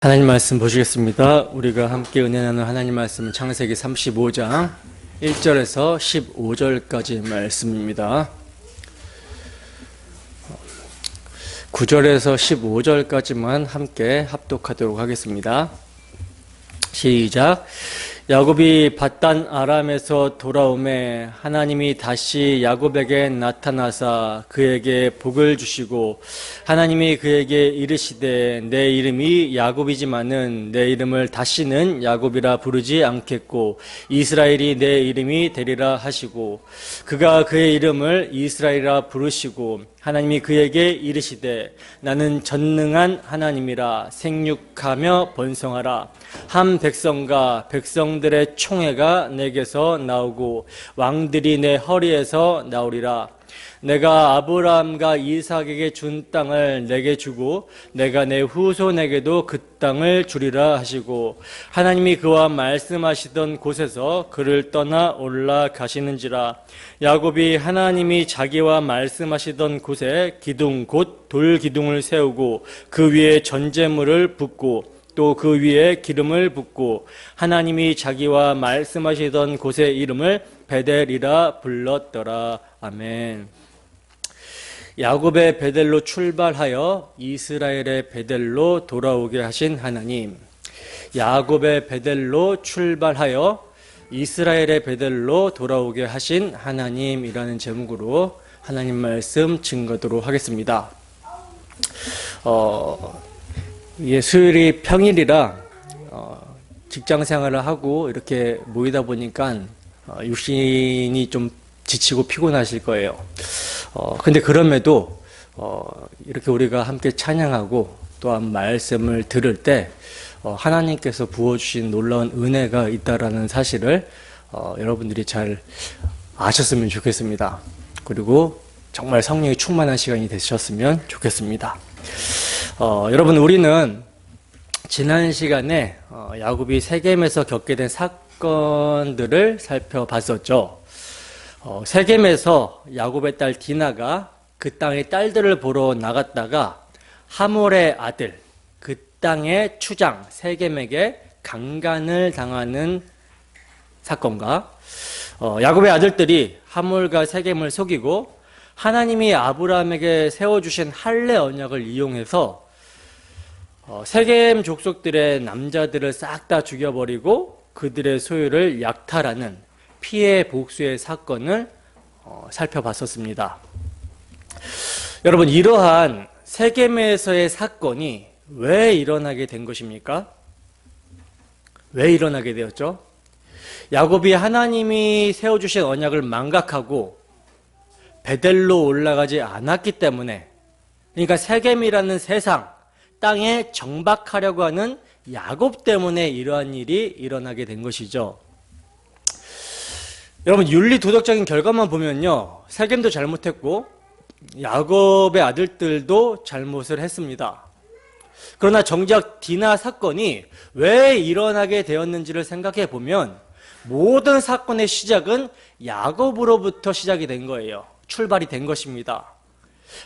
하나님 말씀 보시겠습니다. 우리가 함께 은혜 나누는 하나님 말씀은 창세기 35장 1절에서 15절까지 말씀입니다. 9절에서 15절까지만 함께 합독하도록 하겠습니다. 시작. 야곱이 밧단 아람에서 돌아오매 하나님이 다시 야곱에게 나타나사 그에게 복을 주시고 하나님이 그에게 이르시되 내 이름이 야곱이지만은 내 이름을 다시는 야곱이라 부르지 않겠고 이스라엘이 내 이름이 되리라 하시고 그가 그의 이름을 이스라엘이라 부르시고 하나님이 그에게 이르시되 나는 전능한 하나님이라 생육하며 번성하라 한 백성과 백성들의 총회가 내게서 나오고 왕들이 내 허리에서 나오리라. 내가 아브라함과 이삭에게 준 땅을 내게 주고 내가 내 후손에게도 그 땅을 주리라 하시고 하나님이 그와 말씀하시던 곳에서 그를 떠나 올라가시는지라. 야곱이 하나님이 자기와 말씀하시던 곳에 기둥 곧 돌기둥을 세우고 그 위에 전제물을 붓고 또 그 위에 기름을 붓고 하나님이 자기와 말씀하시던 곳의 이름을 베델이라 불렀더라. 아멘. 야곱의 베델로 출발하여 이스라엘의 베델로 돌아오게 하신 하나님, 야곱의 베델로 출발하여 이스라엘의 베델로 돌아오게 하신 하나님이라는 제목으로 하나님 말씀 증거하도록 하겠습니다. 수요일이 평일이라 직장 생활을 하고 이렇게 모이다 보니까 육신이 좀 지치고 피곤하실 거예요. 근데 그럼에도 이렇게 우리가 함께 찬양하고 또한 말씀을 들을 때 하나님께서 부어주신 놀라운 은혜가 있다라는 사실을 여러분들이 잘 아셨으면 좋겠습니다. 그리고 정말 성령이 충만한 시간이 되셨으면 좋겠습니다. 여러분, 우리는 지난 시간에 야곱이 세겜에서 겪게 된 사건들을 살펴봤었죠. 세겜에서 야곱의 딸 디나가 그 땅의 딸들을 보러 나갔다가 하몰의 아들, 그 땅의 추장 세겜에게 강간을 당하는 사건과 야곱의 아들들이 하몰과 세겜을 속이고 하나님이 아브라함에게 세워주신 할례 언약을 이용해서 세겜 족속들의 남자들을 싹 다 죽여버리고 그들의 소유를 약탈하는 피해 복수의 사건을 살펴봤었습니다. 여러분, 이러한 세겜에서의 사건이 왜 일어나게 된 것입니까? 왜 일어나게 되었죠? 야곱이 하나님이 세워주신 언약을 망각하고 베델로 올라가지 않았기 때문에, 그러니까 세겜이라는 세상, 땅에 정박하려고 하는 야곱 때문에 이러한 일이 일어나게 된 것이죠. 여러분, 윤리 도덕적인 결과만 보면요, 세겜도 잘못했고 야곱의 아들들도 잘못을 했습니다. 그러나 정작 디나 사건이 왜 일어나게 되었는지를 생각해 보면 모든 사건의 시작은 야곱으로부터 시작이 된 거예요. 출발이 된 것입니다.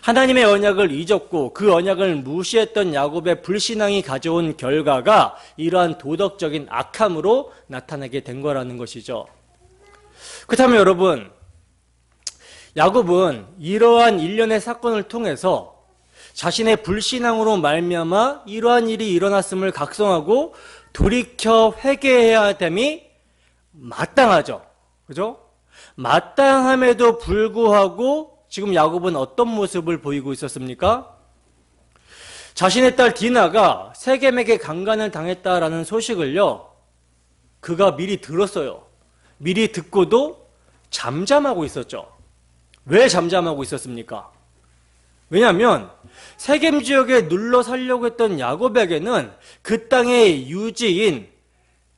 하나님의 언약을 잊었고 그 언약을 무시했던 야곱의 불신앙이 가져온 결과가 이러한 도덕적인 악함으로 나타나게 된 거라는 것이죠. 그렇다면 여러분, 야곱은 이러한 일련의 사건을 통해서 자신의 불신앙으로 말미암아 이러한 일이 일어났음을 각성하고 돌이켜 회개해야 됨이 마땅하죠. 그죠? 마땅함에도 불구하고 지금 야곱은 어떤 모습을 보이고 있었습니까? 자신의 딸 디나가 세겜에게 강간을 당했다라는 소식을요, 그가 미리 들었어요. 미리 듣고도 잠잠하고 있었죠. 왜 잠잠하고 있었습니까? 왜냐하면 세겜 지역에 눌러 살려고 했던 야곱에게는 그 땅의 유지인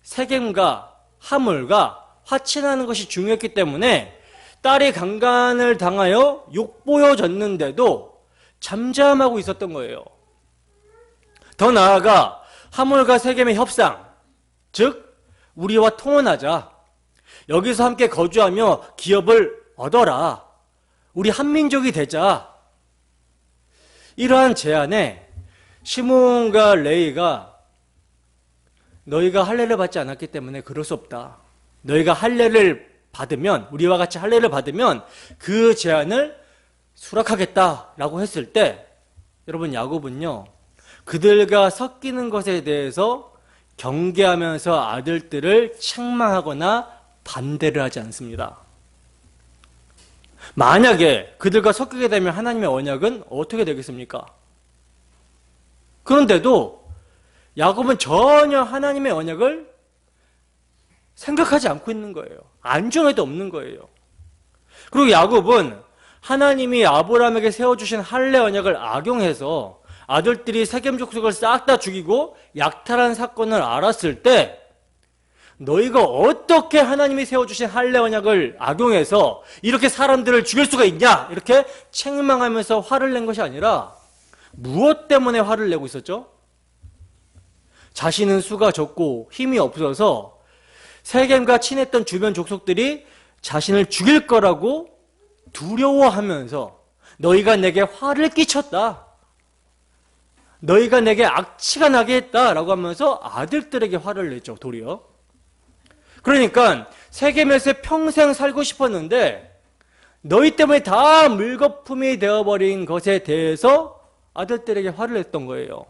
세겜과 하몰과 화친하는 것이 중요했기 때문에 딸이 강간을 당하여 욕보여졌는데도 잠잠하고 있었던 거예요. 더 나아가 하몰과 세겜의 협상, 즉 우리와 통혼하자, 여기서 함께 거주하며 기업을 얻어라, 우리 한민족이 되자, 이러한 제안에 시몬과 레위가 너희가 할례를 받지 않았기 때문에 그럴 수 없다. 너희가 할례를 받으면, 우리와 같이 할례를 받으면 그 제한을 수락하겠다라고 했을 때, 여러분 야곱은요, 그들과 섞이는 것에 대해서 경계하면서 아들들을 책망하거나 반대를 하지 않습니다. 만약에 그들과 섞이게 되면 하나님의 언약은 어떻게 되겠습니까? 그런데도 야곱은 전혀 하나님의 언약을 생각하지 않고 있는 거예요. 안중에도 없는 거예요. 그리고 야곱은 하나님이 아브라함에게 세워주신 할례 언약을 악용해서 아들들이 세겜 족속을 싹 다 죽이고 약탈한 사건을 알았을 때, 너희가 어떻게 하나님이 세워주신 할례 언약을 악용해서 이렇게 사람들을 죽일 수가 있냐, 이렇게 책망하면서 화를 낸 것이 아니라 무엇 때문에 화를 내고 있었죠? 자신은 수가 적고 힘이 없어서 세겜과 친했던 주변 족속들이 자신을 죽일 거라고 두려워하면서, 너희가 내게 화를 끼쳤다, 너희가 내게 악취가 나게 했다라고 하면서 아들들에게 화를 냈죠, 도리어. 그러니까 세겜에서 평생 살고 싶었는데 너희 때문에 다 물거품이 되어버린 것에 대해서 아들들에게 화를 냈던 거예요.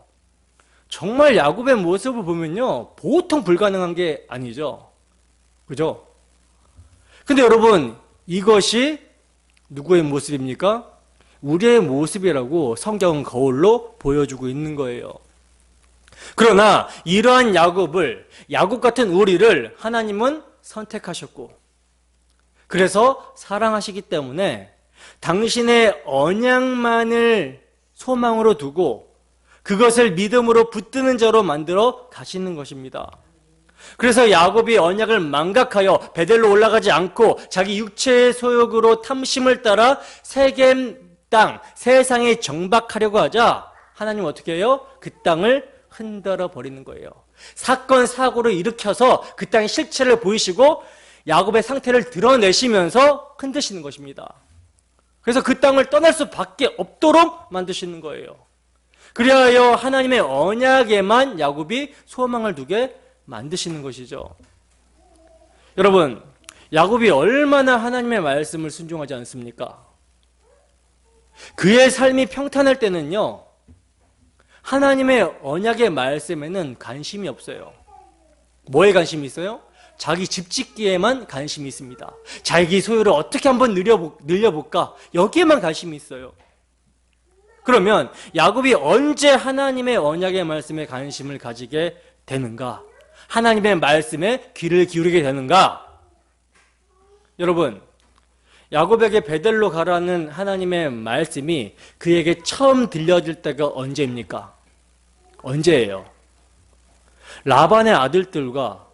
정말 야곱의 모습을 보면요, 보통 불가능한 게 아니죠. 그죠? 근데 여러분, 이것이 누구의 모습입니까? 우리의 모습이라고 성경은 거울로 보여주고 있는 거예요. 그러나 이러한 야곱 같은 우리를 하나님은 선택하셨고, 그래서 사랑하시기 때문에 당신의 언약만을 소망으로 두고 그것을 믿음으로 붙드는 자로 만들어 가시는 것입니다. 그래서 야곱이 언약을 망각하여 베델로 올라가지 않고 자기 육체의 소욕으로 탐심을 따라 세겜 땅, 세상에 정박하려고 하자 하나님은 어떻게 해요? 그 땅을 흔들어 버리는 거예요. 사건 사고를 일으켜서 그 땅의 실체를 보이시고 야곱의 상태를 드러내시면서 흔드시는 것입니다. 그래서 그 땅을 떠날 수밖에 없도록 만드시는 거예요. 그리하여 하나님의 언약에만 야곱이 소망을 두게 만드시는 것이죠. 여러분, 야곱이 얼마나 하나님의 말씀을 순종하지 않습니까? 그의 삶이 평탄할 때는요, 하나님의 언약의 말씀에는 관심이 없어요. 뭐에 관심이 있어요? 자기 집 짓기에만 관심이 있습니다. 자기 소유를 어떻게 한번 늘려볼까? 여기에만 관심이 있어요. 그러면 야곱이 언제 하나님의 언약의 말씀에 관심을 가지게 되는가? 하나님의 말씀에 귀를 기울이게 되는가? 여러분, 야곱에게 베델로 가라는 하나님의 말씀이 그에게 처음 들려질 때가 언제입니까? 언제예요? 라반의 아들들과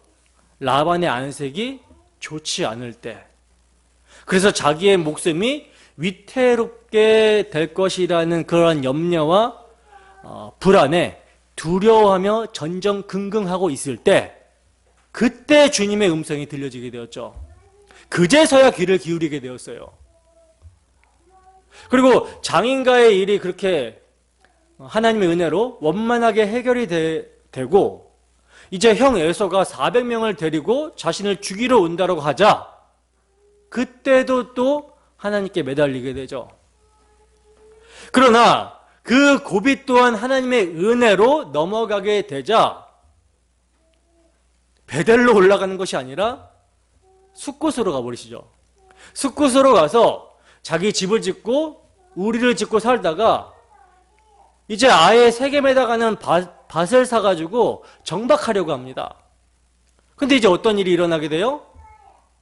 라반의 안색이 좋지 않을 때, 그래서 자기의 목숨이 위태롭게 될 것이라는 그러한 염려와 불안에 두려워하며 전전긍긍하고 있을 때, 그때 주님의 음성이 들려지게 되었죠. 그제서야 귀를 기울이게 되었어요. 그리고 장인가의 일이 그렇게 하나님의 은혜로 원만하게 해결이 되고 이제 형 에서가 400명을 데리고 자신을 죽이러 온다고 하자, 그때도 또 하나님께 매달리게 되죠. 그러나 그 고비 또한 하나님의 은혜로 넘어가게 되자 베델로 올라가는 것이 아니라 숫곳으로 가버리시죠. 숫곳으로 가서 자기 집을 짓고 우리를 짓고 살다가 이제 아예 세겜에다 가는 밭을 사가지고 정박하려고 합니다. 근데 이제 어떤 일이 일어나게 돼요?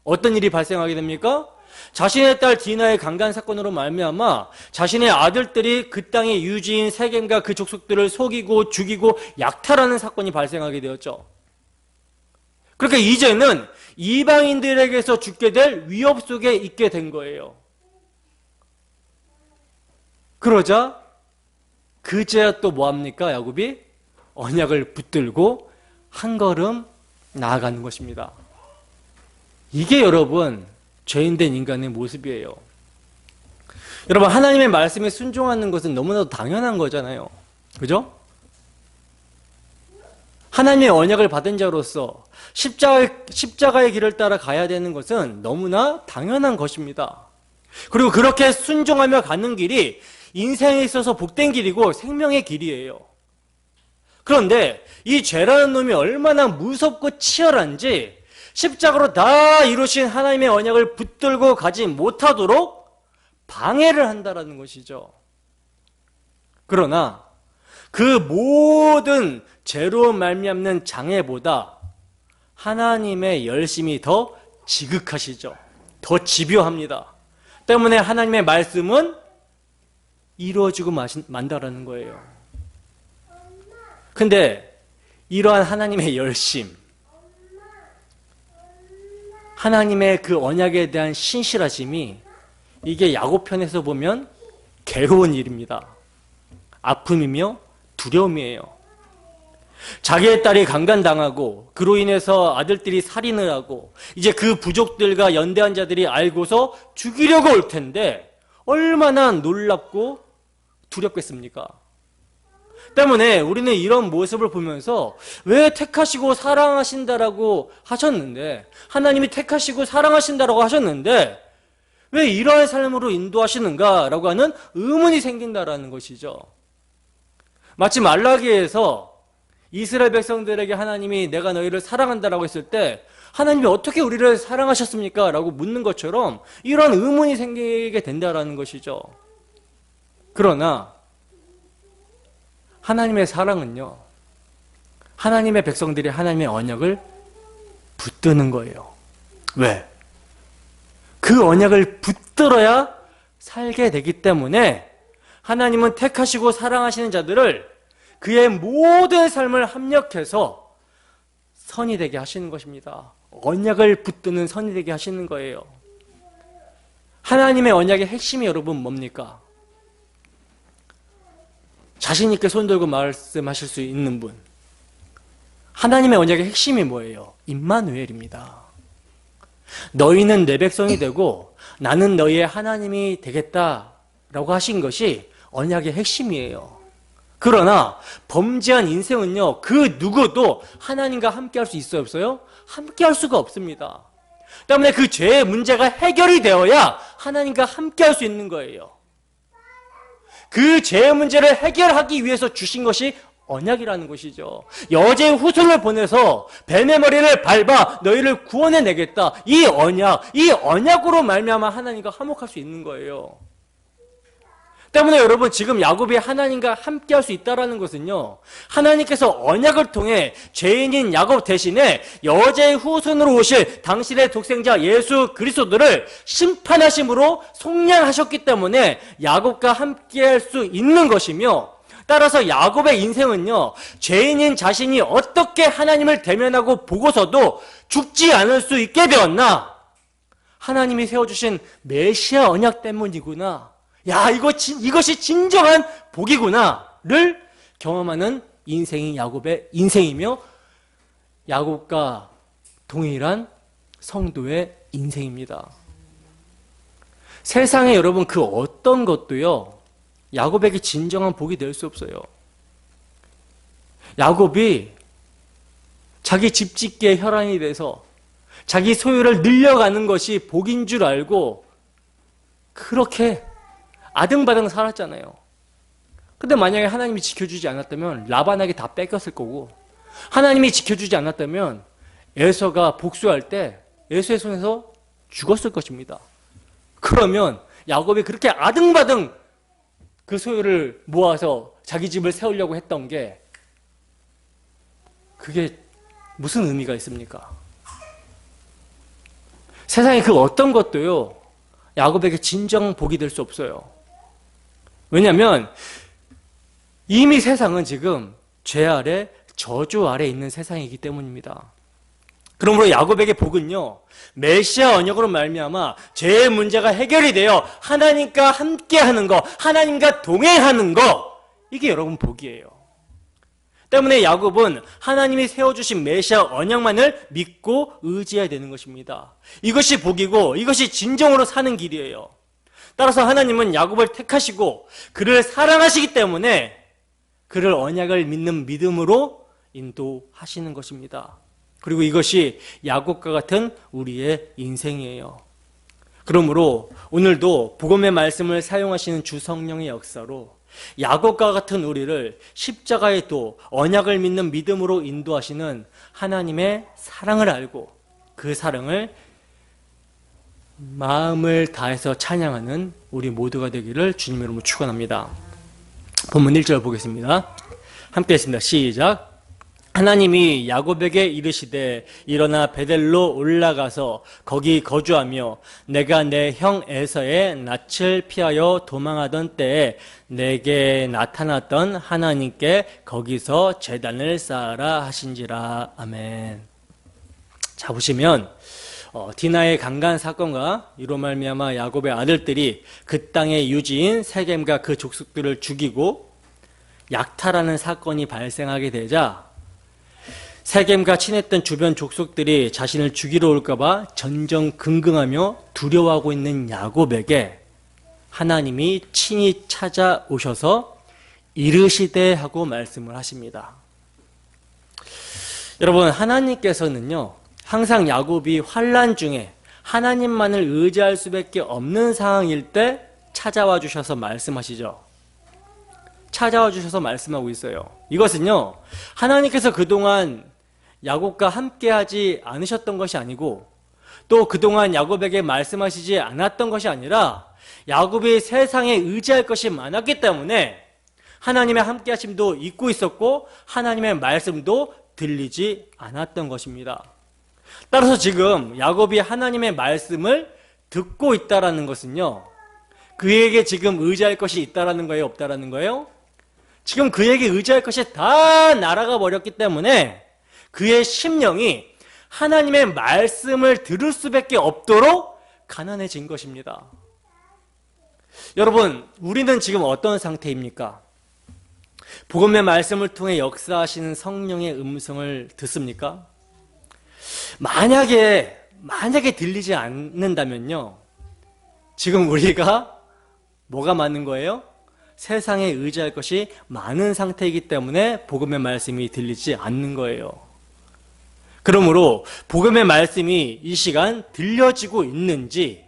어떤 일이 발생하게 됩니까? 자신의 딸 디나의 강간 사건으로 말미암아 자신의 아들들이 그 땅의 유지인 세겜과 그 족속들을 속이고 죽이고 약탈하는 사건이 발생하게 되었죠. 그러니까 이제는 이방인들에게서 죽게 될 위협 속에 있게 된 거예요. 그러자 그제야 또 뭐합니까? 야곱이 언약을 붙들고 한 걸음 나아가는 것입니다. 이게 여러분 죄인된 인간의 모습이에요. 여러분, 하나님의 말씀에 순종하는 것은 너무나도 당연한 거잖아요. 그죠? 하나님의 언약을 받은 자로서 십자가의 길을 따라 가야 되는 것은 너무나 당연한 것입니다. 그리고 그렇게 순종하며 가는 길이 인생에 있어서 복된 길이고 생명의 길이에요. 그런데 이 죄라는 놈이 얼마나 무섭고 치열한지 십자가로 다 이루신 하나님의 언약을 붙들고 가지 못하도록 방해를 한다는 것이죠. 그러나 그 모든 죄로 말미암는 장애보다 하나님의 열심이 더 지극하시죠. 더 집요합니다. 때문에 하나님의 말씀은 이루어지고 만다라는 거예요. 근데 이러한 하나님의 열심, 하나님의 그 언약에 대한 신실하심이 이게 야고편에서 보면 괴로운 일입니다. 아픔이며 두려움이에요. 자기의 딸이 강간당하고 그로 인해서 아들들이 살인을 하고 이제 그 부족들과 연대한 자들이 알고서 죽이려고 올 텐데 얼마나 놀랍고 두렵겠습니까? 때문에 우리는 이런 모습을 보면서 왜 택하시고 사랑하신다라고 하셨는데, 하나님이 택하시고 사랑하신다라고 하셨는데 왜 이러한 삶으로 인도하시는가라고 하는 의문이 생긴다라는 것이죠. 마치 말라기에서 이스라엘 백성들에게 하나님이 내가 너희를 사랑한다라고 했을 때 하나님이 어떻게 우리를 사랑하셨습니까? 라고 묻는 것처럼 이런 의문이 생기게 된다라는 것이죠. 그러나 하나님의 사랑은요, 하나님의 백성들이 하나님의 언약을 붙드는 거예요. 왜? 그 언약을 붙들어야 살게 되기 때문에 하나님은 택하시고 사랑하시는 자들을 그의 모든 삶을 합력해서 선이 되게 하시는 것입니다. 언약을 붙드는 선이 되게 하시는 거예요. 하나님의 언약의 핵심이 여러분 뭡니까? 자신 있게 손 들고 말씀하실 수 있는 분. 하나님의 언약의 핵심이 뭐예요? 임마누엘입니다. 너희는 내 백성이 되고 나는 너희의 하나님이 되겠다라고 하신 것이 언약의 핵심이에요. 그러나 범죄한 인생은요, 그 누구도 하나님과 함께할 수 있어요, 없어요? 함께할 수가 없습니다. 때문에 그 죄의 문제가 해결이 되어야 하나님과 함께할 수 있는 거예요. 그 죄의 문제를 해결하기 위해서 주신 것이 언약이라는 것이죠. 여제의 후손을 보내서 뱀의 머리를 밟아 너희를 구원해내겠다. 이 언약으로 말미암아 하나님과 화목할 수 있는 거예요. 때문에 여러분 지금 야곱이 하나님과 함께할 수 있다는 것은요, 하나님께서 언약을 통해 죄인인 야곱 대신에 여제의 후손으로 오실 당신의 독생자 예수 그리스도를 심판하심으로 속량하셨기 때문에 야곱과 함께할 수 있는 것이며, 따라서 야곱의 인생은요, 죄인인 자신이 어떻게 하나님을 대면하고 보고서도 죽지 않을 수 있게 되었나? 하나님이 세워주신 메시아 언약 때문이구나. 야, 이것이 진정한 복이구나를 경험하는 인생이 야곱의 인생이며 야곱과 동일한 성도의 인생입니다. 세상에 여러분 그 어떤 것도요, 야곱에게 진정한 복이 될 수 없어요. 야곱이 자기 집 짓기에 혈안이 돼서 자기 소유를 늘려가는 것이 복인 줄 알고 그렇게 아등바등 살았잖아요. 근데 만약에 하나님이 지켜주지 않았다면 라반에게 다 뺏겼을 거고, 하나님이 지켜주지 않았다면 에서가 복수할 때 에서의 손에서 죽었을 것입니다. 그러면 야곱이 그렇게 아등바등 그 소유를 모아서 자기 집을 세우려고 했던 게 그게 무슨 의미가 있습니까? 세상에 그 어떤 것도요, 야곱에게 진정 복이 될 수 없어요. 왜냐하면 이미 세상은 지금 죄 아래, 저주 아래 있는 세상이기 때문입니다. 그러므로 야곱에게 복은요, 메시아 언약으로 말미암아 죄의 문제가 해결이 되어 하나님과 함께하는 것, 하나님과 동행하는 것, 이게 여러분 복이에요. 때문에 야곱은 하나님이 세워주신 메시아 언약만을 믿고 의지해야 되는 것입니다. 이것이 복이고 이것이 진정으로 사는 길이에요. 따라서 하나님은 야곱을 택하시고 그를 사랑하시기 때문에 그를 언약을 믿는 믿음으로 인도하시는 것입니다. 그리고 이것이 야곱과 같은 우리의 인생이에요. 그러므로 오늘도 복음의 말씀을 사용하시는 주 성령의 역사로 야곱과 같은 우리를 십자가의 도, 언약을 믿는 믿음으로 인도하시는 하나님의 사랑을 알고 그 사랑을 마음을 다해서 찬양하는 우리 모두가 되기를 주님의 이름으로 축원합니다. 본문 1절 보겠습니다. 함께 했습니다. 시작. 하나님이 야곱에게 이르시되 일어나 베델로 올라가서 거기 거주하며 내가 내 형 에서의 낯을 피하여 도망하던 때에 내게 나타났던 하나님께 거기서 제단을 쌓아라 하신지라. 아멘. 자, 보시면 디나의 강간 사건과 이로 말미암아 야곱의 아들들이 그 땅의 유지인 세겜과 그 족속들을 죽이고 약탈하는 사건이 발생하게 되자 세겜과 친했던 주변 족속들이 자신을 죽이러 올까봐 전전긍긍하며 두려워하고 있는 야곱에게 하나님이 친히 찾아오셔서 이르시되 하고 말씀을 하십니다. 여러분, 하나님께서는요 항상 야곱이 환난 중에 하나님만을 의지할 수밖에 없는 상황일 때 찾아와 주셔서 말씀하시죠. 찾아와 주셔서 말씀하고 있어요. 이것은요 하나님께서 그동안 야곱과 함께하지 않으셨던 것이 아니고 또 그동안 야곱에게 말씀하시지 않았던 것이 아니라 야곱이 세상에 의지할 것이 많았기 때문에 하나님의 함께하심도 잊고 있었고 하나님의 말씀도 들리지 않았던 것입니다. 따라서 지금 야곱이 하나님의 말씀을 듣고 있다라는 것은요 그에게 지금 의지할 것이 있다라는 거예요, 없다라는 거예요? 지금 그에게 의지할 것이 다 날아가 버렸기 때문에 그의 심령이 하나님의 말씀을 들을 수밖에 없도록 가난해진 것입니다. 여러분, 우리는 지금 어떤 상태입니까? 복음의 말씀을 통해 역사하시는 성령의 음성을 듣습니까? 만약에 들리지 않는다면요 지금 우리가 뭐가 많은 거예요? 세상에 의지할 것이 많은 상태이기 때문에 복음의 말씀이 들리지 않는 거예요. 그러므로 복음의 말씀이 이 시간 들려지고 있는지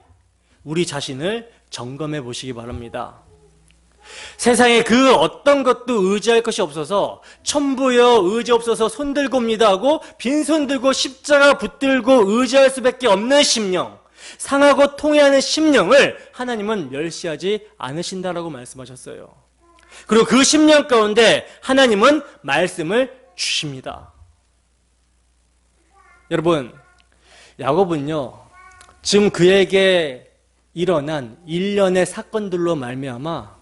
우리 자신을 점검해 보시기 바랍니다. 세상에 그 어떤 것도 의지할 것이 없어서 천부여 의지 없어서 손 들고 옵니다 하고 빈손 들고 십자가 붙들고 의지할 수밖에 없는 심령, 상하고 통해하는 심령을 하나님은 멸시하지 않으신다라고 말씀하셨어요. 그리고 그 심령 가운데 하나님은 말씀을 주십니다. 여러분, 야곱은요 지금 그에게 일어난 일련의 사건들로 말미암아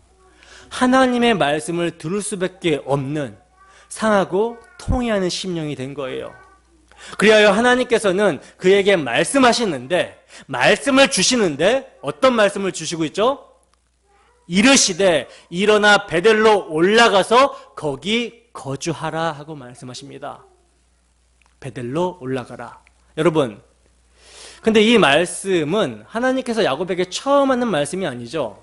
하나님의 말씀을 들을 수밖에 없는 상하고 통해하는 심령이 된 거예요. 그리하여 하나님께서는 그에게 말씀하시는데, 말씀을 주시는데 어떤 말씀을 주시고 있죠? 이르시되 일어나 베델로 올라가서 거기 거주하라 하고 말씀하십니다. 베델로 올라가라. 여러분, 근데 이 말씀은 하나님께서 야곱에게 처음 하는 말씀이 아니죠.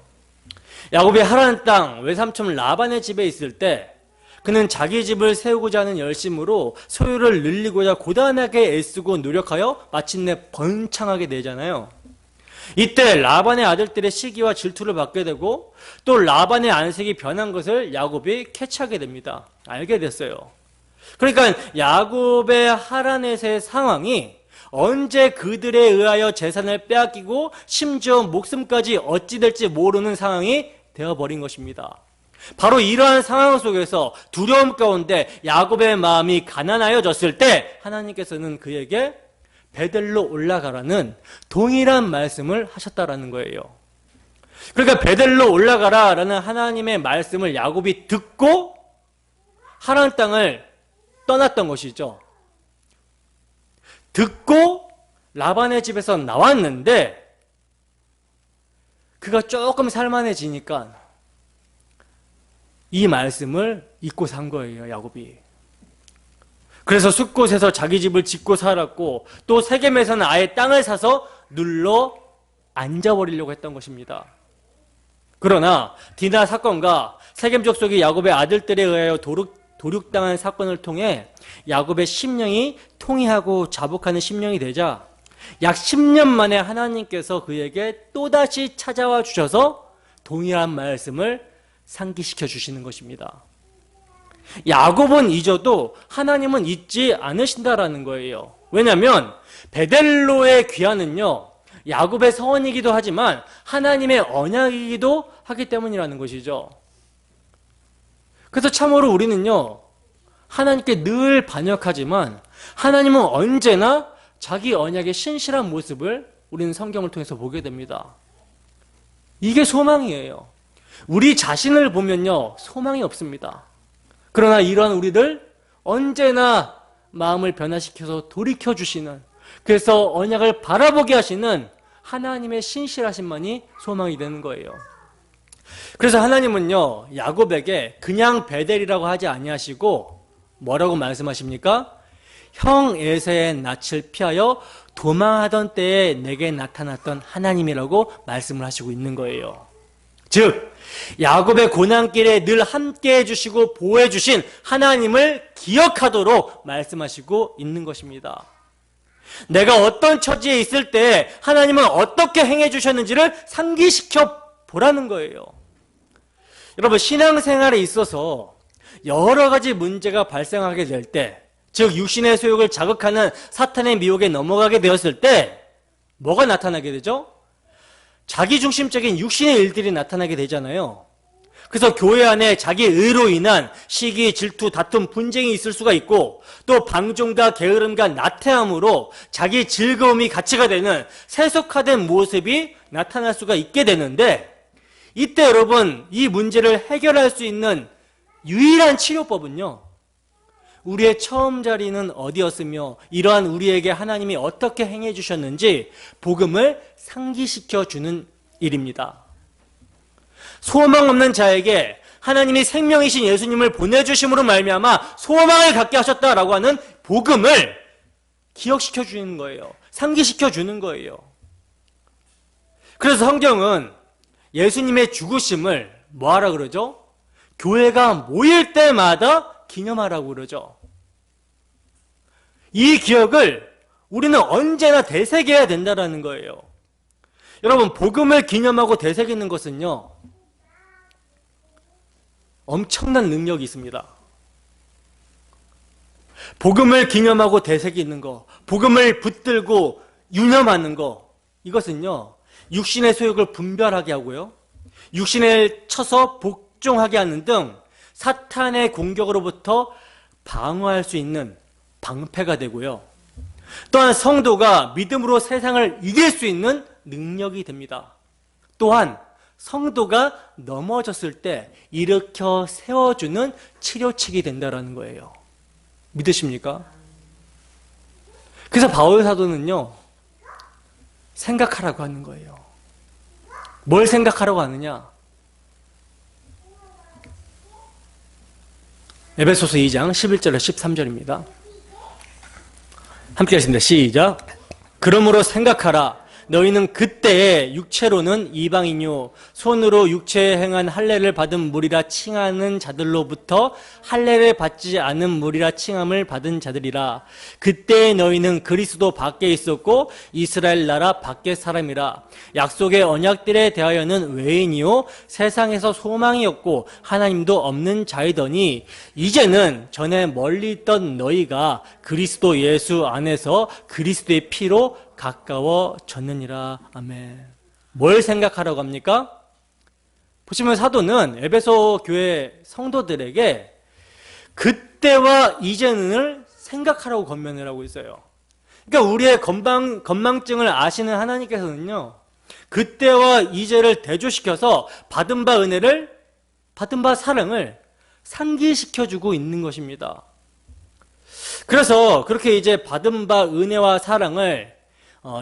야곱이 하라는 땅 외삼촌 라반의 집에 있을 때 그는 자기 집을 세우고자 하는 열심으로 소유를 늘리고자 고단하게 애쓰고 노력하여 마침내 번창하게 되잖아요. 이때 라반의 아들들의 시기와 질투를 받게 되고 또 라반의 안색이 변한 것을 야곱이 캐치하게 됩니다. 알게 됐어요. 그러니까 야곱의 하란에서의 상황이 언제 그들에 의하여 재산을 빼앗기고 심지어 목숨까지 어찌 될지 모르는 상황이 되어버린 것입니다. 바로 이러한 상황 속에서 두려움 가운데 야곱의 마음이 가난하여졌을 때 하나님께서는 그에게 베델로 올라가라는 동일한 말씀을 하셨다라는 거예요. 그러니까 베델로 올라가라라는 하나님의 말씀을 야곱이 듣고 하란 땅을 떠났던 것이죠. 듣고 라반의 집에서 나왔는데 그가 조금 살만해지니까 이 말씀을 잊고 산 거예요, 야곱이. 그래서 숫곳에서 자기 집을 짓고 살았고 또 세겜에서는 아예 땅을 사서 눌러 앉아버리려고 했던 것입니다. 그러나 디나 사건과 세겜 족속이 야곱의 아들들에 의하여 도륙당한 사건을 통해 야곱의 심령이 통회하고 자복하는 심령이 되자 약 10년 만에 하나님께서 그에게 또다시 찾아와 주셔서 동일한 말씀을 상기시켜 주시는 것입니다. 야곱은 잊어도 하나님은 잊지 않으신다라는 거예요. 왜냐하면 베델로의 귀환은요, 야곱의 서원이기도 하지만 하나님의 언약이기도 하기 때문이라는 것이죠. 그래서 참으로 우리는요, 하나님께 늘 반역하지만 하나님은 언제나 자기 언약의 신실한 모습을 우리는 성경을 통해서 보게 됩니다. 이게 소망이에요. 우리 자신을 보면요, 소망이 없습니다. 그러나 이러한 우리를 언제나 마음을 변화시켜서 돌이켜주시는, 그래서 언약을 바라보게 하시는 하나님의 신실하심만이 소망이 되는 거예요. 그래서 하나님은요, 야곱에게 그냥 베델이라고 하지 아니하시고 뭐라고 말씀하십니까? 형 에서의 낯을 피하여 도망하던 때에 내게 나타났던 하나님이라고 말씀을 하시고 있는 거예요. 즉 야곱의 고난길에 늘 함께해 주시고 보호해 주신 하나님을 기억하도록 말씀하시고 있는 것입니다. 내가 어떤 처지에 있을 때 하나님은 어떻게 행해 주셨는지를 상기시켜 보라는 거예요. 여러분, 신앙생활에 있어서 여러 가지 문제가 발생하게 될 때, 즉 육신의 소욕을 자극하는 사탄의 미혹에 넘어가게 되었을 때 뭐가 나타나게 되죠? 자기중심적인 육신의 일들이 나타나게 되잖아요. 그래서 교회 안에 자기 의로 인한 시기, 질투, 다툼, 분쟁이 있을 수가 있고, 또 방종과 게으름과 나태함으로 자기 즐거움이 가치가 되는 세속화된 모습이 나타날 수가 있게 되는데, 이때 여러분, 이 문제를 해결할 수 있는 유일한 치료법은요, 우리의 처음 자리는 어디였으며 이러한 우리에게 하나님이 어떻게 행해 주셨는지 복음을 상기시켜 주는 일입니다. 소망 없는 자에게 하나님이 생명이신 예수님을 보내주심으로 말미암아 소망을 갖게 하셨다라고 하는 복음을 기억시켜 주는 거예요. 상기시켜 주는 거예요. 그래서 성경은 예수님의 죽으심을 뭐하라 그러죠? 교회가 모일 때마다 기념하라고 그러죠. 이 기억을 우리는 언제나 되새겨야 된다는 거예요. 여러분, 복음을 기념하고 되새기는 것은요, 엄청난 능력이 있습니다. 복음을 기념하고 되새기는 거, 복음을 붙들고 유념하는 거, 이것은요, 육신의 소욕을 분별하게 하고요, 육신을 쳐서 복종하게 하는 등 사탄의 공격으로부터 방어할 수 있는 방패가 되고요, 또한 성도가 믿음으로 세상을 이길 수 있는 능력이 됩니다. 또한 성도가 넘어졌을 때 일으켜 세워주는 치료책이 된다는 거예요. 믿으십니까? 그래서 바울 사도는요, 생각하라고 하는 거예요. 뭘 생각하라고 하느냐? 에베소서 2장 11절에서 13절입니다. 함께 하겠습니다. 시작. 그러므로 생각하라. 너희는 그때에 육체로는 이방인요 손으로 육체에 행한 할례를 받은 무리라 칭하는 자들로부터 할례를 받지 않은 무리라 칭함을 받은 자들이라. 그때에 너희는 그리스도 밖에 있었고 이스라엘 나라 밖의 사람이라. 약속의 언약들에 대하여는 외인이요 세상에서 소망이 없고 하나님도 없는 자이더니 이제는 전에 멀리 있던 너희가 그리스도 예수 안에서 그리스도의 피로 가까워졌느니라. 아멘. 뭘 생각하라고 합니까? 보시면 사도는 에베소 교회 성도들에게 그때와 이제는을 생각하라고 권면을 하고 있어요. 그러니까 우리의 건망증을 아시는 하나님께서는요, 그때와 이제를 대조시켜서 받은 바 은혜를, 받은 바 사랑을 상기시켜주고 있는 것입니다. 그래서 그렇게 이제 받은 바 은혜와 사랑을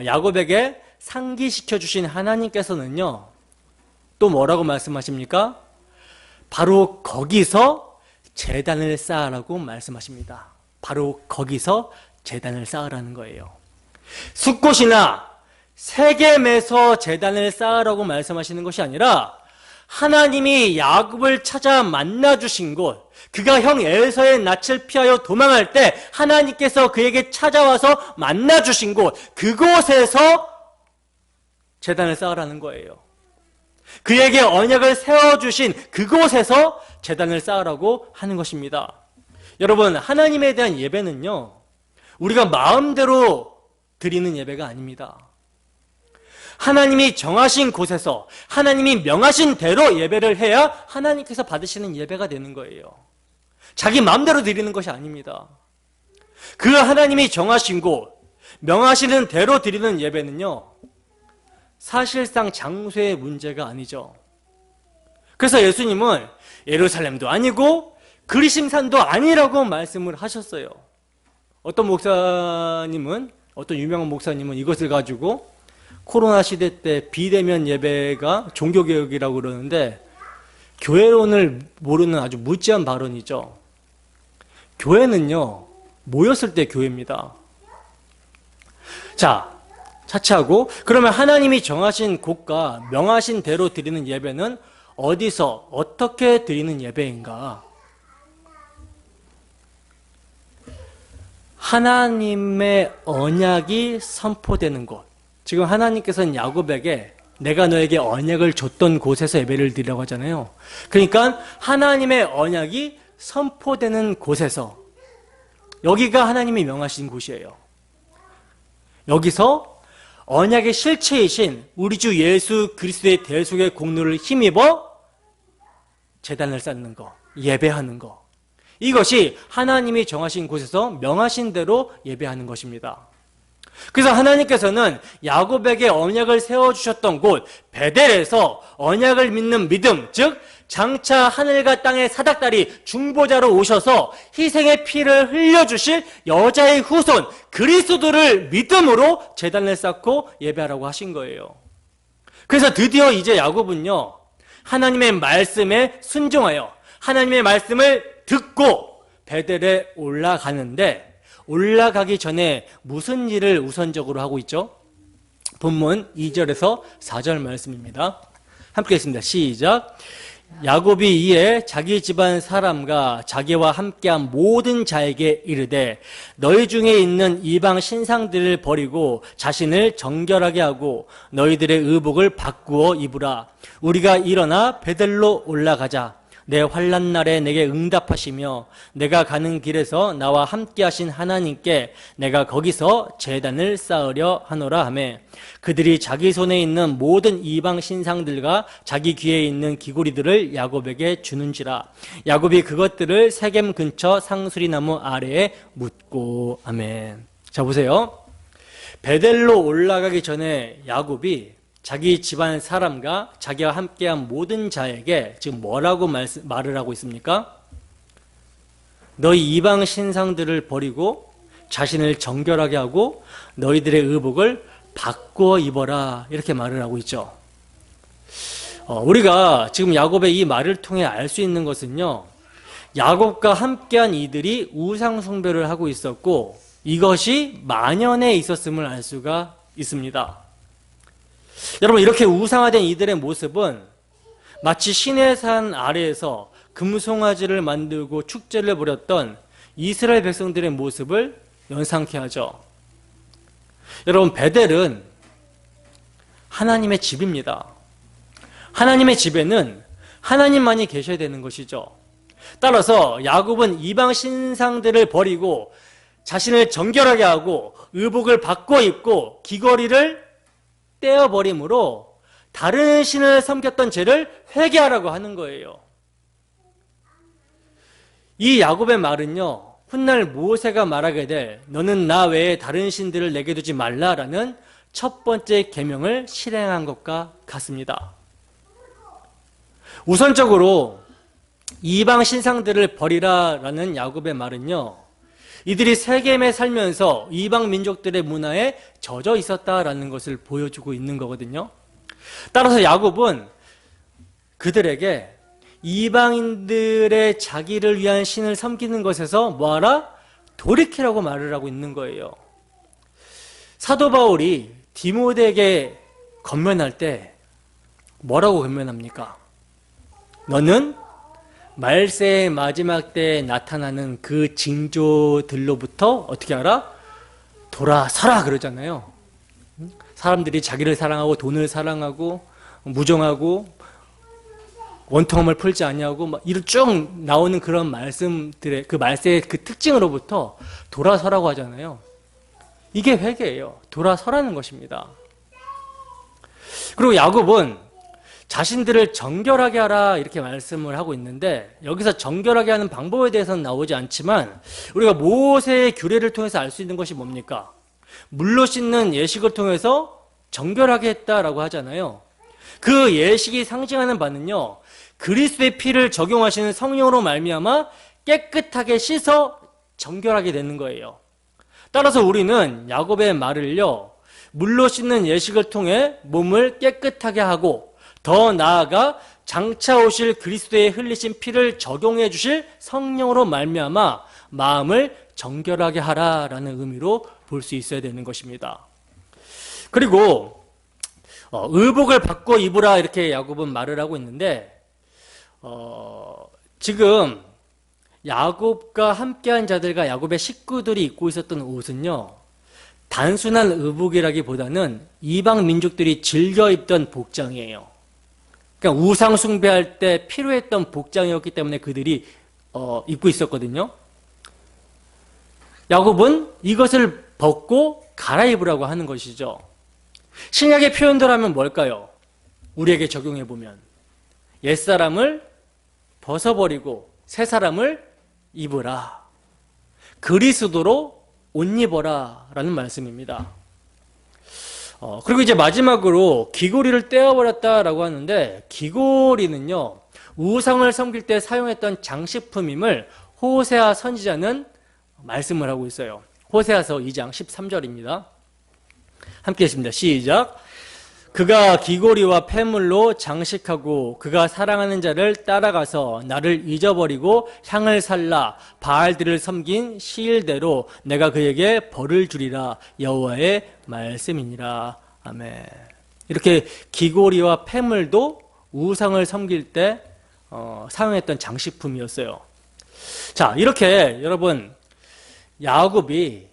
야곱에게 상기시켜 주신 하나님께서는요, 또 뭐라고 말씀하십니까? 바로 거기서 제단을 쌓으라고 말씀하십니다. 바로 거기서 제단을 쌓으라는 거예요. 숫곳이나 세겜에서 제단을 쌓으라고 말씀하시는 것이 아니라 하나님이 야곱을 찾아 만나 주신 곳, 그가 형 에서의 낯을 피하여 도망할 때 하나님께서 그에게 찾아와서 만나 주신 곳, 그곳에서 제단을 쌓으라는 거예요. 그에게 언약을 세워주신 그곳에서 제단을 쌓으라고 하는 것입니다. 여러분, 하나님에 대한 예배는요, 우리가 마음대로 드리는 예배가 아닙니다. 하나님이 정하신 곳에서 하나님이 명하신 대로 예배를 해야 하나님께서 받으시는 예배가 되는 거예요. 자기 마음대로 드리는 것이 아닙니다. 그 하나님이 정하신 곳, 명하시는 대로 드리는 예배는요, 사실상 장소의 문제가 아니죠. 그래서 예수님은 예루살렘도 아니고 그리심산도 아니라고 말씀을 하셨어요. 어떤 유명한 목사님은 이것을 가지고 코로나 시대 때 비대면 예배가 종교개혁이라고 그러는데, 교회론을 모르는 아주 무지한 발언이죠. 교회는요, 모였을 때 교회입니다. 자, 차치하고, 그러면 하나님이 정하신 곳과 명하신 대로 드리는 예배는 어디서 어떻게 드리는 예배인가? 하나님의 언약이 선포되는 곳. 지금 하나님께서는 야곱에게 내가 너에게 언약을 줬던 곳에서 예배를 드리라고 하잖아요. 그러니까 하나님의 언약이 선포되는 곳에서, 여기가 하나님이 명하신 곳이에요. 여기서 언약의 실체이신 우리 주 예수 그리스도의 대속의 공로를 힘입어 제단을 쌓는 거, 예배하는 거, 이것이 하나님이 정하신 곳에서 명하신 대로 예배하는 것입니다. 그래서 하나님께서는 야곱에게 언약을 세워주셨던 곳 베델에서 언약을 믿는 믿음, 즉 장차 하늘과 땅의 사닥다리 중보자로 오셔서 희생의 피를 흘려주실 여자의 후손 그리스도를 믿음으로 제단을 쌓고 예배하라고 하신 거예요. 그래서 드디어 이제 야곱은요, 하나님의 말씀에 순종하여 하나님의 말씀을 듣고 베델에 올라가는데, 올라가기 전에 무슨 일을 우선적으로 하고 있죠? 본문 2절에서 4절 말씀입니다. 함께 읽습니다. 시작. 야곱이 이에 자기 집안 사람과 자기와 함께한 모든 자에게 이르되, 너희 중에 있는 이방 신상들을 버리고 자신을 정결하게 하고 너희들의 의복을 바꾸어 입으라. 우리가 일어나 베델로 올라가자. 내 환난 날에 내게 응답하시며 내가 가는 길에서 나와 함께 하신 하나님께 내가 거기서 제단을 쌓으려 하노라 하매, 그들이 자기 손에 있는 모든 이방 신상들과 자기 귀에 있는 귀고리들을 야곱에게 주는지라. 야곱이 그것들을 세겜 근처 상수리나무 아래에 묻고. 아멘. 자, 보세요. 베델로 올라가기 전에 야곱이 자기 집안 사람과 자기와 함께한 모든 자에게 지금 뭐라고 말을 하고 있습니까? 너희 이방 신상들을 버리고 자신을 정결하게 하고 너희들의 의복을 바꾸어 입어라, 이렇게 말을 하고 있죠. 우리가 지금 야곱의 이 말을 통해 알 수 있는 것은요, 야곱과 함께한 이들이 우상 숭배를 하고 있었고 이것이 만연해 있었음을 알 수가 있습니다. 여러분, 이렇게 우상화된 이들의 모습은 마치 시내산 아래에서 금송아지를 만들고 축제를 벌였던 이스라엘 백성들의 모습을 연상케 하죠. 여러분, 베델은 하나님의 집입니다. 하나님의 집에는 하나님만이 계셔야 되는 것이죠. 따라서 야곱은 이방 신상들을 버리고 자신을 정결하게 하고 의복을 바꿔 입고 귀걸이를 떼어버림으로 다른 신을 섬겼던 죄를 회개하라고 하는 거예요. 이 야곱의 말은요, 훗날 모세가 말하게 될 너는 나 외에 다른 신들을 내게 두지 말라라는 첫 번째 계명을 실행한 것과 같습니다. 우선적으로 이방 신상들을 버리라라는 야곱의 말은요, 이들이 세겜에 살면서 이방 민족들의 문화에 젖어 있었다라는 것을 보여주고 있는 거거든요. 따라서 야곱은 그들에게 이방인들의 자기를 위한 신을 섬기는 것에서 뭐하라? 돌이키라고 말을 하고 있는 거예요. 사도 바울이 디모데에게 권면할 때 뭐라고 권면합니까? 너는 말세의 마지막 때에 나타나는 그 징조들로부터 어떻게 알아? 돌아서라 그러잖아요. 사람들이 자기를 사랑하고 돈을 사랑하고 무정하고 원통함을 풀지 아니하고 막 이런 쭉 나오는 그런 말씀들의 그 말세의 그 특징으로부터 돌아서라고 하잖아요. 이게 회개예요. 돌아서라는 것입니다. 그리고 야곱은 자신들을 정결하게 하라 이렇게 말씀을 하고 있는데, 여기서 정결하게 하는 방법에 대해서는 나오지 않지만 우리가 모세의 규례를 통해서 알 수 있는 것이 뭡니까? 물로 씻는 예식을 통해서 정결하게 했다라고 하잖아요. 그 예식이 상징하는 바는요, 그리스도의 피를 적용하시는 성령으로 말미암아 깨끗하게 씻어 정결하게 되는 거예요. 따라서 우리는 야곱의 말을요, 물로 씻는 예식을 통해 몸을 깨끗하게 하고 더 나아가 장차 오실 그리스도의 흘리신 피를 적용해 주실 성령으로 말미암아 마음을 정결하게 하라라는 의미로 볼 수 있어야 되는 것입니다. 그리고 의복을 바꿔 입으라 이렇게 야곱은 말을 하고 있는데, 지금 야곱과 함께한 자들과 야곱의 식구들이 입고 있었던 옷은요, 단순한 의복이라기보다는 이방 민족들이 즐겨 입던 복장이에요. 그러니까 우상 숭배할 때 필요했던 복장이었기 때문에 그들이 입고 있었거든요. 야곱은 이것을 벗고 갈아입으라고 하는 것이죠. 신약의 표현들 하면 뭘까요? 우리에게 적용해 보면 옛사람을 벗어버리고 새 사람을 입으라, 그리스도로 옷 입어라 라는 말씀입니다. 그리고 이제 마지막으로 귀고리를 떼어버렸다라고 하는데, 귀고리는요, 우상을 섬길 때 사용했던 장식품임을 호세아 선지자는 말씀을 하고 있어요. 호세아서 2장 13절입니다. 함께 했습니다. 시작. 그가 귀고리와 폐물로 장식하고 그가 사랑하는 자를 따라가서 나를 잊어버리고 향을 살라 바알들을 섬긴 시일대로 내가 그에게 벌을 주리라, 여호와의 말씀이니라. 아멘. 이렇게 귀고리와 폐물도 우상을 섬길 때 사용했던 장식품이었어요. 자, 이렇게 여러분, 야곱이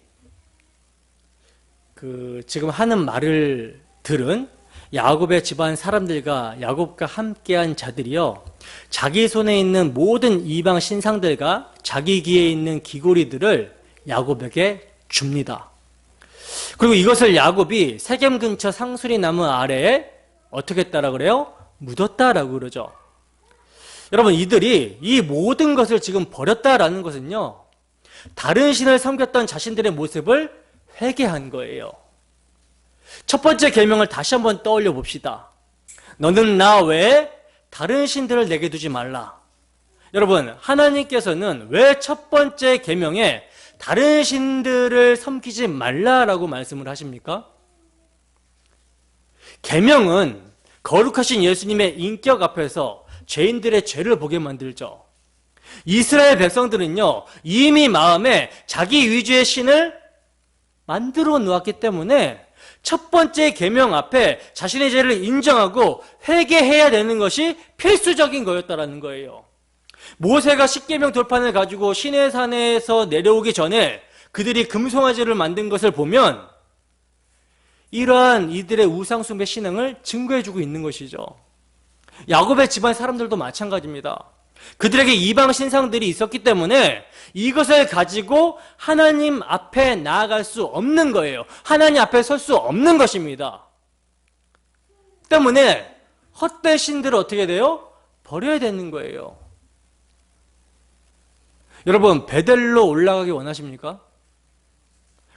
지금 하는 말을 들은 야곱의 집안 사람들과 야곱과 함께한 자들이요, 자기 손에 있는 모든 이방 신상들과 자기 귀에 있는 귀고리들을 야곱에게 줍니다. 그리고 이것을 야곱이 세겜 근처 상수리 나무 아래에 어떻게 했다라 그래요? 묻었다라고 그러죠. 여러분, 이들이 이 모든 것을 지금 버렸다라는 것은요, 다른 신을 섬겼던 자신들의 모습을 회개한 거예요. 첫 번째 계명을 다시 한번 떠올려 봅시다. 너는 나 외에 다른 신들을 내게 두지 말라. 여러분, 하나님께서는 왜 첫 번째 계명에 다른 신들을 섬기지 말라라고 말씀을 하십니까? 계명은 거룩하신 예수님의 인격 앞에서 죄인들의 죄를 보게 만들죠. 이스라엘 백성들은요, 이미 마음에 자기 위주의 신을 만들어 놓았기 때문에 첫 번째 계명 앞에 자신의 죄를 인정하고 회개해야 되는 것이 필수적인 거였다라는 거예요. 모세가 십계명 돌판을 가지고 시내산에서 내려오기 전에 그들이 금송아지를 만든 것을 보면 이러한 이들의 우상숭배 신앙을 증거해주고 있는 것이죠. 야곱의 집안 사람들도 마찬가지입니다. 그들에게 이방 신상들이 있었기 때문에 이것을 가지고 하나님 앞에 나아갈 수 없는 거예요. 하나님 앞에 설 수 없는 것입니다. 때문에 헛된 신들을 어떻게 돼요? 버려야 되는 거예요. 여러분, 베델로 올라가기 원하십니까?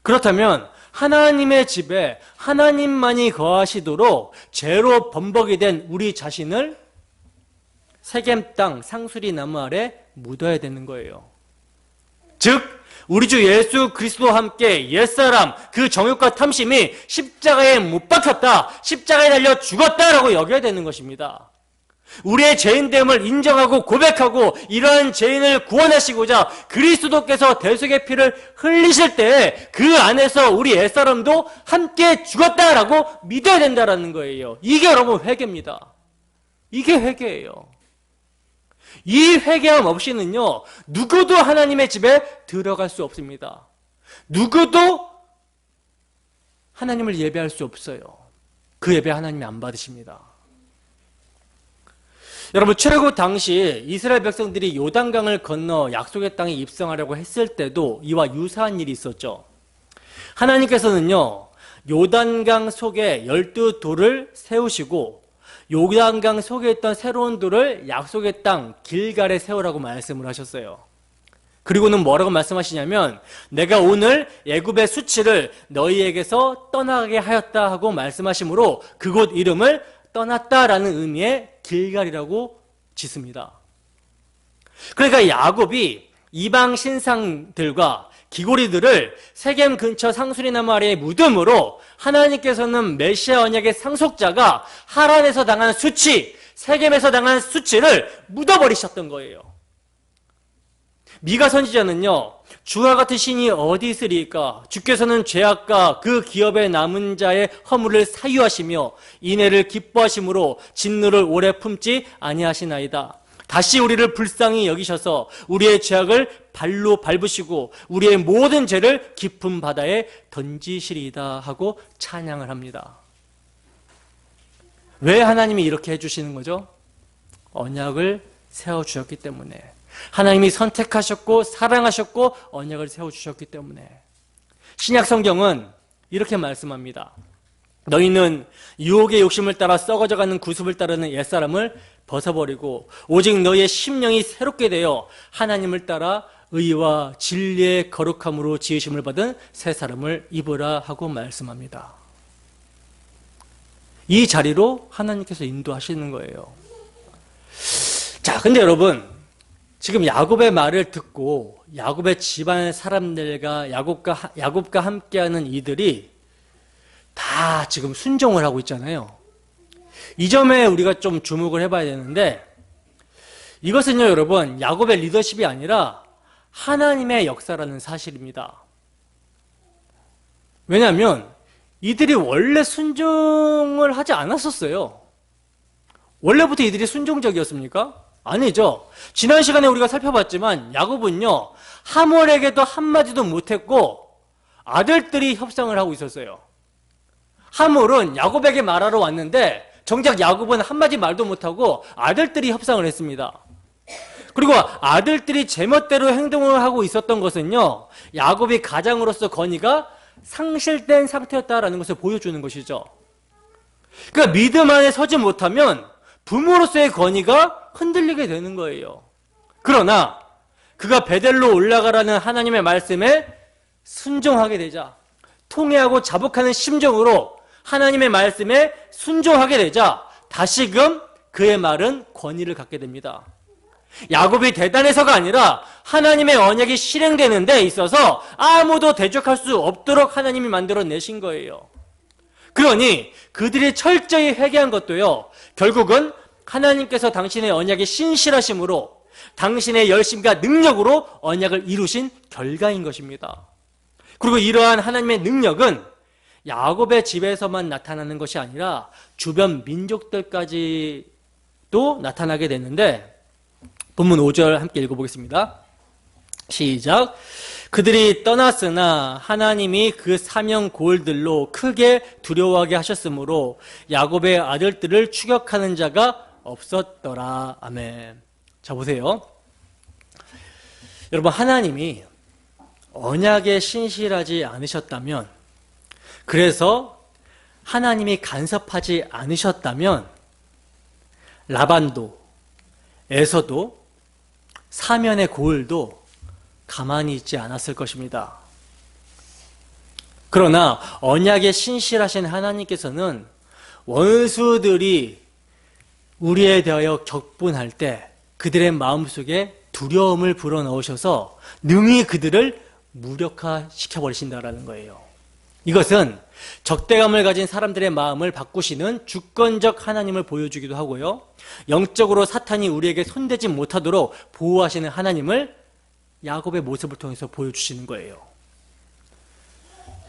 그렇다면 하나님의 집에 하나님만이 거하시도록 죄로 범벅이 된 우리 자신을 세겜 땅 상수리 나무 아래 묻어야 되는 거예요. 즉, 우리 주 예수 그리스도와 함께 옛사람, 그 정욕과 탐심이 십자가에 못 박혔다, 십자가에 달려 죽었다라고 여겨야 되는 것입니다. 우리의 죄인됨을 인정하고 고백하고 이러한 죄인을 구원하시고자 그리스도께서 대속의 피를 흘리실 때 그 안에서 우리 옛사람도 함께 죽었다라고 믿어야 된다라는 거예요. 이게 여러분 회개입니다. 이게 회개예요. 이 회개함 없이는요, 누구도 하나님의 집에 들어갈 수 없습니다. 누구도 하나님을 예배할 수 없어요. 그 예배 하나님이 안 받으십니다. 여러분, 출애굽 당시 이스라엘 백성들이 요단강을 건너 약속의 땅에 입성하려고 했을 때도 이와 유사한 일이 있었죠. 하나님께서는요, 요단강 속에 12돌을 세우시고 요단강 속에 있던 새로운 돌을 약속의 땅 길갈에 세우라고 말씀을 하셨어요. 그리고는 뭐라고 말씀하시냐면, 내가 오늘 애굽의 수치를 너희에게서 떠나게 하였다 하고 말씀하시므로 그곳 이름을 떠났다라는 의미의 길갈이라고 짓습니다. 그러니까 야곱이 이방 신상들과 기고리들을 세겜 근처 상수리나무 아래의 무덤으로 하나님께서는 메시아 언약의 상속자가 하란에서 당한 수치, 세겜에서 당한 수치를 묻어버리셨던 거예요. 미가 선지자는요, 주와 같은 신이 어디 있으리까? 주께서는 죄악과 그 기업에 남은 자의 허물을 사유하시며 인애를 기뻐하심으로 진노를 오래 품지 아니하시나이다. 다시 우리를 불쌍히 여기셔서 우리의 죄악을 발로 밟으시고 우리의 모든 죄를 깊은 바다에 던지시리이다 하고 찬양을 합니다. 왜 하나님이 이렇게 해주시는 거죠? 언약을 세워주셨기 때문에. 하나님이 선택하셨고 사랑하셨고 언약을 세워주셨기 때문에. 신약 성경은 이렇게 말씀합니다. 너희는 유혹의 욕심을 따라 썩어져가는 구습을 따르는 옛사람을 벗어버리고 오직 너희의 심령이 새롭게 되어 하나님을 따라 의와 진리의 거룩함으로 지으심을 받은 새 사람을 입으라 하고 말씀합니다. 이 자리로 하나님께서 인도하시는 거예요. 자, 근데 여러분, 지금 야곱의 말을 듣고 야곱의 집안 사람들과 야곱과 함께하는 이들이 다 지금 순종을 하고 있잖아요. 이 점에 우리가 좀 주목을 해봐야 되는데, 이것은요, 여러분, 야곱의 리더십이 아니라 하나님의 역사라는 사실입니다. 왜냐하면 이들이 원래 순종을 하지 않았었어요. 원래부터 이들이 순종적이었습니까? 아니죠. 지난 시간에 우리가 살펴봤지만 야곱은요, 하몰에게도 한마디도 못했고 아들들이 협상을 하고 있었어요. 하몰은 야곱에게 말하러 왔는데 정작 야곱은 한마디 말도 못하고 아들들이 협상을 했습니다. 그리고 아들들이 제멋대로 행동을 하고 있었던 것은요, 야곱이 가장으로서 권위가 상실된 상태였다라는 것을 보여주는 것이죠. 그러니까 믿음 안에 서지 못하면 부모로서의 권위가 흔들리게 되는 거예요. 그러나 그가 베델로 올라가라는 하나님의 말씀에 순종하게 되자, 통회하고 자복하는 심정으로 하나님의 말씀에 순종하게 되자 다시금 그의 말은 권위를 갖게 됩니다. 야곱이 대단해서가 아니라 하나님의 언약이 실행되는 데 있어서 아무도 대적할 수 없도록 하나님이 만들어내신 거예요. 그러니 그들이 철저히 회개한 것도요, 결국은 하나님께서 당신의 언약에 신실하심으로 당신의 열심과 능력으로 언약을 이루신 결과인 것입니다. 그리고 이러한 하나님의 능력은 야곱의 집에서만 나타나는 것이 아니라 주변 민족들까지도 나타나게 되는데, 본문 5절 함께 읽어보겠습니다. 시작. 그들이 떠났으나 하나님이 그 사명 고을들로 크게 두려워하게 하셨으므로 야곱의 아들들을 추격하는 자가 없었더라. 아멘. 자, 보세요. 여러분, 하나님이 언약에 신실하지 않으셨다면, 그래서 하나님이 간섭하지 않으셨다면 라반도, 에서도, 사면의 고을도 가만히 있지 않았을 것입니다. 그러나 언약에 신실하신 하나님께서는 원수들이 우리에 대하여 격분할 때 그들의 마음속에 두려움을 불어넣으셔서 능히 그들을 무력화시켜버리신다라는 거예요. 이것은 적대감을 가진 사람들의 마음을 바꾸시는 주권적 하나님을 보여주기도 하고요, 영적으로 사탄이 우리에게 손대지 못하도록 보호하시는 하나님을 야곱의 모습을 통해서 보여주시는 거예요.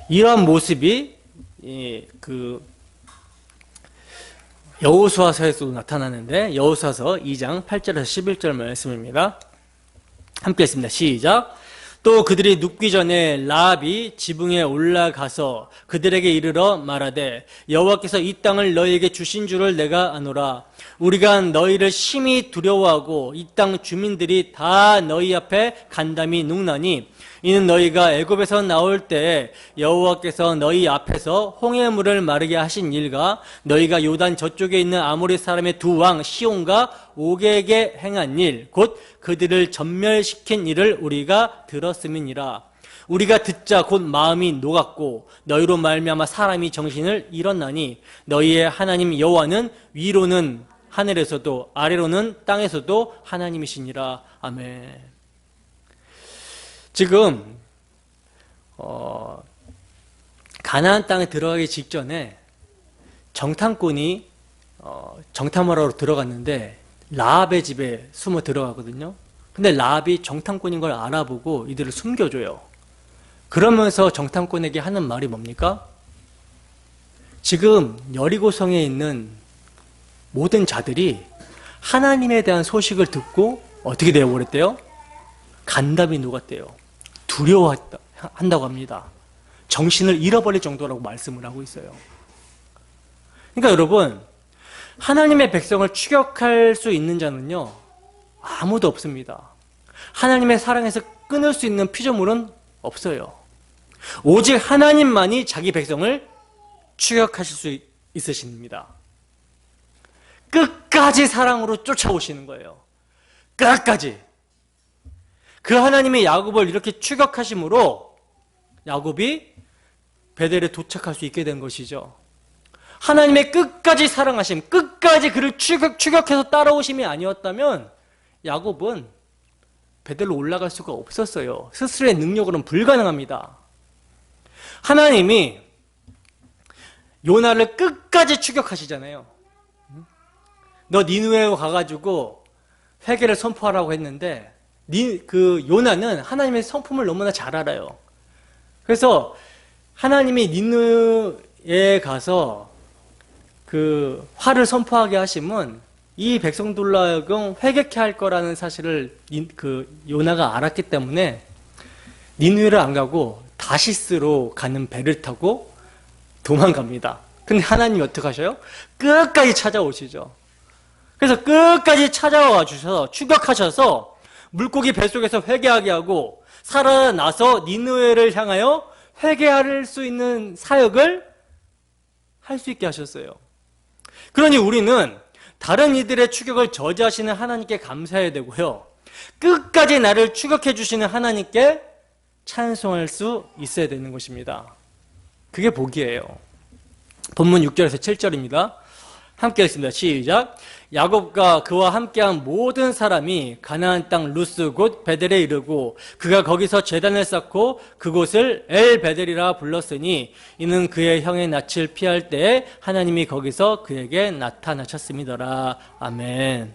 이러한 모습이 여호수아서에서도 나타나는데 여호수아서 2장 8절에서 11절 말씀입니다. 함께 했습니다. 시작. 또 그들이 눕기 전에 라합이 지붕에 올라가서 그들에게 이르러 말하되 여호와께서 이 땅을 너희에게 주신 줄을 내가 아노라. 우리가 너희를 심히 두려워하고 이 땅 주민들이 다 너희 앞에 간담이 눕나니 이는 너희가 애굽에서 나올 때에 여호와께서 너희 앞에서 홍해물을 마르게 하신 일과 너희가 요단 저쪽에 있는 아모리 사람의 두 왕 시온과 옥에게 행한 일 곧 그들을 전멸시킨 일을 우리가 들었음이니라. 우리가 듣자 곧 마음이 녹았고 너희로 말미암아 사람이 정신을 잃었나니 너희의 하나님 여호와는 위로는 하늘에서도 아래로는 땅에서도 하나님이시니라. 아멘. 지금 가나안 땅에 들어가기 직전에 정탐꾼이 정탐하러 들어갔는데 라합의 집에 숨어 들어가거든요. 근데 라합이 정탐꾼인 걸 알아보고 이들을 숨겨줘요. 그러면서 정탐꾼에게 하는 말이 뭡니까? 지금 여리고성에 있는 모든 자들이 하나님에 대한 소식을 듣고 어떻게 되어버렸대요? 간담이 녹았대요. 두려워한다고 합니다. 정신을 잃어버릴 정도라고 말씀을 하고 있어요. 그러니까 여러분, 하나님의 백성을 추격할 수 있는 자는요, 아무도 없습니다. 하나님의 사랑에서 끊을 수 있는 피조물은 없어요. 오직 하나님만이 자기 백성을 추격하실 수 있으십니다. 끝까지 사랑으로 쫓아오시는 거예요. 끝까지. 그 하나님의 야곱을 이렇게 추격하심으로 야곱이 베델에 도착할 수 있게 된 것이죠. 하나님의 끝까지 사랑하심, 끝까지 그를 추격해서 따라오심이 아니었다면 야곱은 베델로 올라갈 수가 없었어요. 스스로의 능력으로는 불가능합니다. 하나님이 요나를 끝까지 추격하시잖아요. 너 니느웨로 가가지고 회개를 선포하라고 했는데 그 요나는 하나님의 성품을 너무나 잘 알아요. 그래서 하나님이 니느웨에 가서 그 화를 선포하게 하심은 이 백성들로 하여금 회개케 할 거라는 사실을 그 요나가 알았기 때문에 니느웨를 안 가고 다시스로 가는 배를 타고 도망갑니다. 근데 하나님이 어떻게 하셔요? 끝까지 찾아오시죠. 그래서 끝까지 찾아와 주셔서 추격하셔서 물고기 뱃속에서 회개하게 하고 살아나서 니느웨를 향하여 회개할 수 있는 사역을 할 수 있게 하셨어요. 그러니 우리는 다른 이들의 추격을 저지하시는 하나님께 감사해야 되고요. 끝까지 나를 추격해 주시는 하나님께 찬송할 수 있어야 되는 것입니다. 그게 복이에요. 본문 6절에서 7절입니다. 함께 읽습니다. 시작. 야곱과 그와 함께한 모든 사람이 가나안 땅 루스 곧 베델에 이르고 그가 거기서 제단을 쌓고 그곳을 엘 베델이라 불렀으니 이는 그의 형의 낯을 피할 때에 하나님이 거기서 그에게 나타나셨음이더라. 아멘.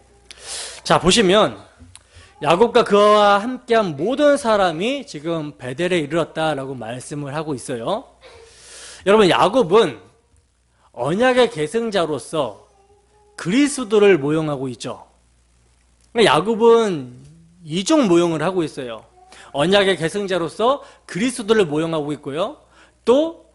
자, 보시면 야곱과 그와 함께한 모든 사람이 지금 베델에 이르렀다라고 말씀을 하고 있어요. 여러분, 야곱은 언약의 계승자로서 그리스도를 모형하고 있죠. 야곱은 이종 모형을 하고 있어요. 언약의 계승자로서 그리스도를 모형하고 있고요. 또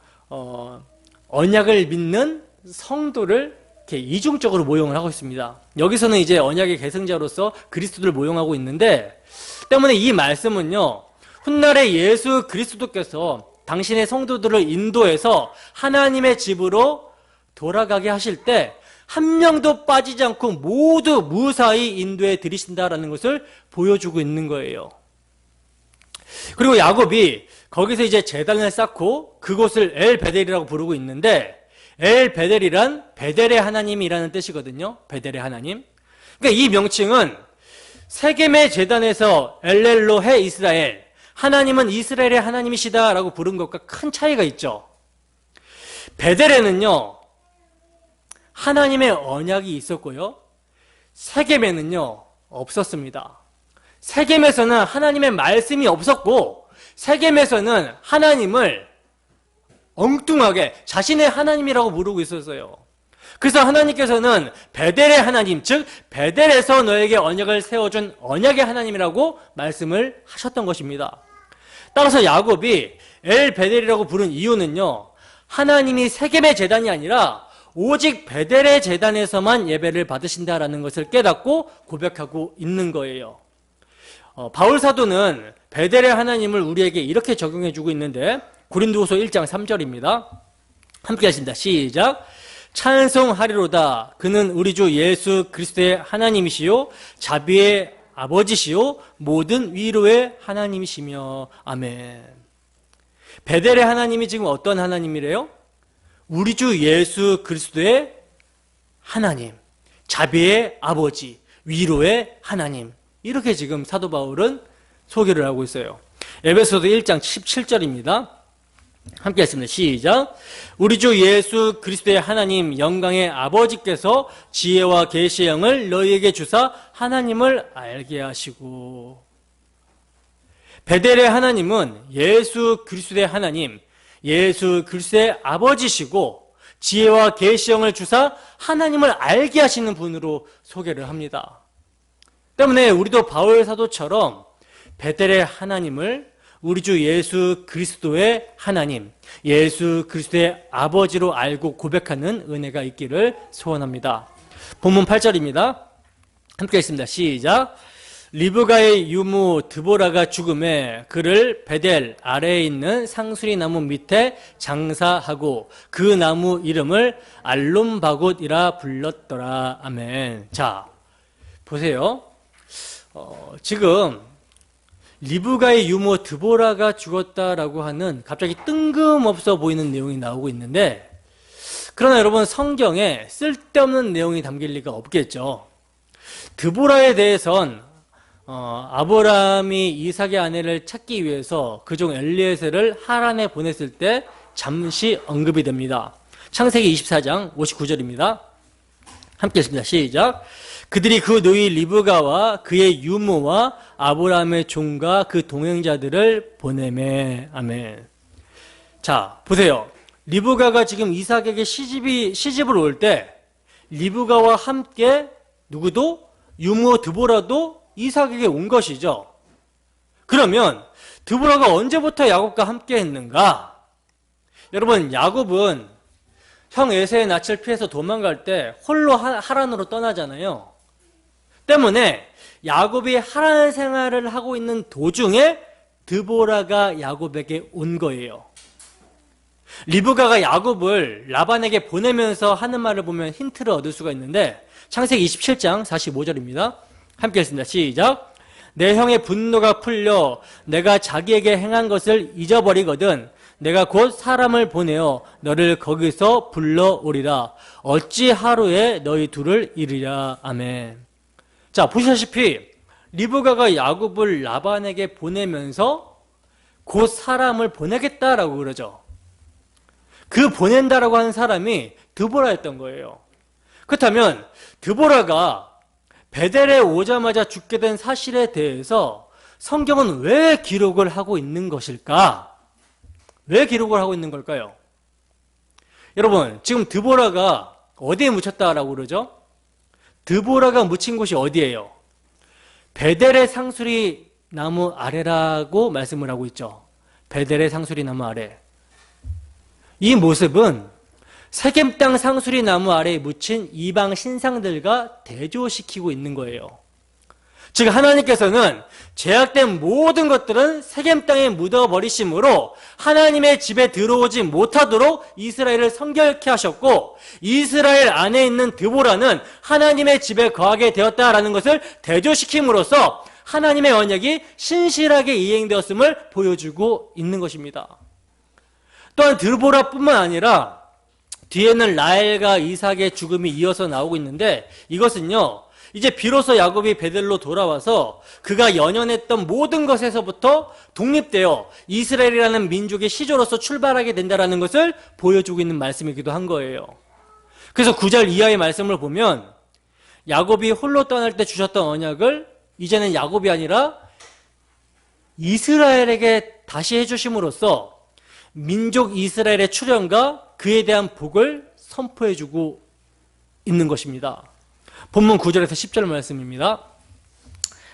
언약을 믿는 성도를 이렇게 이중적으로 모형을 하고 있습니다. 여기서는 이제 언약의 계승자로서 그리스도를 모형하고 있는데 때문에 이 말씀은요, 훗날에 예수 그리스도께서 당신의 성도들을 인도해서 하나님의 집으로 돌아가게 하실 때 한 명도 빠지지 않고 모두 무사히 인도해 드리신다라는 것을 보여주고 있는 거예요. 그리고 야곱이 거기서 이제 제단을 쌓고 그곳을 엘 베델이라고 부르고 있는데 엘 베델이란 베델의 하나님이라는 뜻이거든요. 베델의 하나님. 그러니까 이 명칭은 세겜의 제단에서 엘렐로헤 이스라엘, 하나님은 이스라엘의 하나님이시다라고 부른 것과 큰 차이가 있죠. 베델에는요, 하나님의 언약이 있었고요. 세겜에는요, 없었습니다. 세겜에서는 하나님의 말씀이 없었고, 세겜에서는 하나님을 엉뚱하게 자신의 하나님이라고 부르고 있었어요. 그래서 하나님께서는 베델의 하나님, 즉 베델에서 너에게 언약을 세워준 언약의 하나님이라고 말씀을 하셨던 것입니다. 따라서 야곱이 엘 베델이라고 부른 이유는요, 하나님이 세겜의 제단이 아니라 오직 베델의 제단에서만 예배를 받으신다라는 것을 깨닫고 고백하고 있는 거예요. 바울 사도는 베델의 하나님을 우리에게 이렇게 적용해주고 있는데, 고린도후서 1장 3절입니다. 함께 하신다. 시작. 찬송하리로다. 그는 우리 주 예수 그리스도의 하나님이시요 자비의 아버지시요 모든 위로의 하나님이시며. 아멘. 베델의 하나님이 지금 어떤 하나님이래요? 우리 주 예수 그리스도의 하나님, 자비의 아버지, 위로의 하나님, 이렇게 지금 사도 바울은 소개를 하고 있어요. 에베소서 1장 17절입니다. 함께 했습니다. 시작. 우리 주 예수 그리스도의 하나님 영광의 아버지께서 지혜와 계시의 영을 너희에게 주사 하나님을 알게 하시고. 베델의 하나님은 예수 그리스도의 하나님, 예수 그리스도의 아버지시고 지혜와 계시의 영을 주사 하나님을 알게 하시는 분으로 소개를 합니다. 때문에 우리도 바울 사도처럼 베델의 하나님을 우리 주 예수 그리스도의 하나님, 예수 그리스도의 아버지로 알고 고백하는 은혜가 있기를 소원합니다. 본문 8절입니다. 함께 있습니다. 시작. 리브가의 유무 드보라가 죽음에 그를 베델 아래에 있는 상수리 나무 밑에 장사하고 그 나무 이름을 알론바굿이라 불렀더라. 아멘. 자, 보세요. 지금 리브가의 유모 드보라가 죽었다라고 하는 갑자기 뜬금없어 보이는 내용이 나오고 있는데, 그러나 여러분 성경에 쓸데없는 내용이 담길 리가 없겠죠. 드보라에 대해선 아브라함이 이삭의 아내를 찾기 위해서 그종 엘리에셀을 하란에 보냈을 때 잠시 언급이 됩니다. 창세기 24장 59절입니다. 함께 했습니다. 시작. 그들이 그 노이 리브가와 그의 유모와 아브라함의 종과 그 동행자들을 보내매. 아멘. 자, 보세요. 리브가가 지금 이삭에게 시집을 올 때 리브가와 함께 누구도 유모 드보라도 이삭에게 온 것이죠. 그러면 드보라가 언제부터 야곱과 함께 했는가? 여러분, 야곱은 형 에서의 낯을 피해서 도망갈 때 홀로 하란으로 떠나잖아요. 때문에 야곱이 하란 생활을 하고 있는 도중에 드보라가 야곱에게 온 거예요. 리브가가 야곱을 라반에게 보내면서 하는 말을 보면 힌트를 얻을 수가 있는데, 창세기 27장 45절입니다. 함께 읽습니다. 시작. 내 형의 분노가 풀려 내가 자기에게 행한 것을 잊어버리거든 내가 곧 사람을 보내어 너를 거기서 불러오리라. 어찌 하루에 너희 둘을 이르랴. 아멘. 자, 보시다시피 리브가가 야곱을 라반에게 보내면서 곧 사람을 보내겠다라고 그러죠. 그 보낸다라고 하는 사람이 드보라였던 거예요. 그렇다면 드보라가 베델에 오자마자 죽게 된 사실에 대해서 성경은 왜 기록을 하고 있는 것일까? 왜 기록을 하고 있는 걸까요? 여러분, 지금 드보라가 어디에 묻혔다라고 그러죠? 드보라가 묻힌 곳이 어디예요? 베델의 상수리 나무 아래라고 말씀을 하고 있죠. 베델의 상수리 나무 아래. 이 모습은 세겜 땅 상수리 나무 아래에 묻힌 이방 신상들과 대조시키고 있는 거예요. 즉 하나님께서는 죄악된 모든 것들은 세겜 땅에 묻어버리심으로 하나님의 집에 들어오지 못하도록 이스라엘을 성결케 하셨고, 이스라엘 안에 있는 드보라는 하나님의 집에 거하게 되었다라는 것을 대조시킴으로써 하나님의 언약이 신실하게 이행되었음을 보여주고 있는 것입니다. 또한 드보라뿐만 아니라 뒤에는 라헬과 이삭의 죽음이 이어서 나오고 있는데, 이것은요 이제 비로소 야곱이 베델로 돌아와서 그가 연연했던 모든 것에서부터 독립되어 이스라엘이라는 민족의 시조로서 출발하게 된다는 것을 보여주고 있는 말씀이기도 한 거예요. 그래서 9절 이하의 말씀을 보면 야곱이 홀로 떠날 때 주셨던 언약을 이제는 야곱이 아니라 이스라엘에게 다시 해주심으로써 민족 이스라엘의 출현과 그에 대한 복을 선포해주고 있는 것입니다. 본문 9절에서 10절 말씀입니다.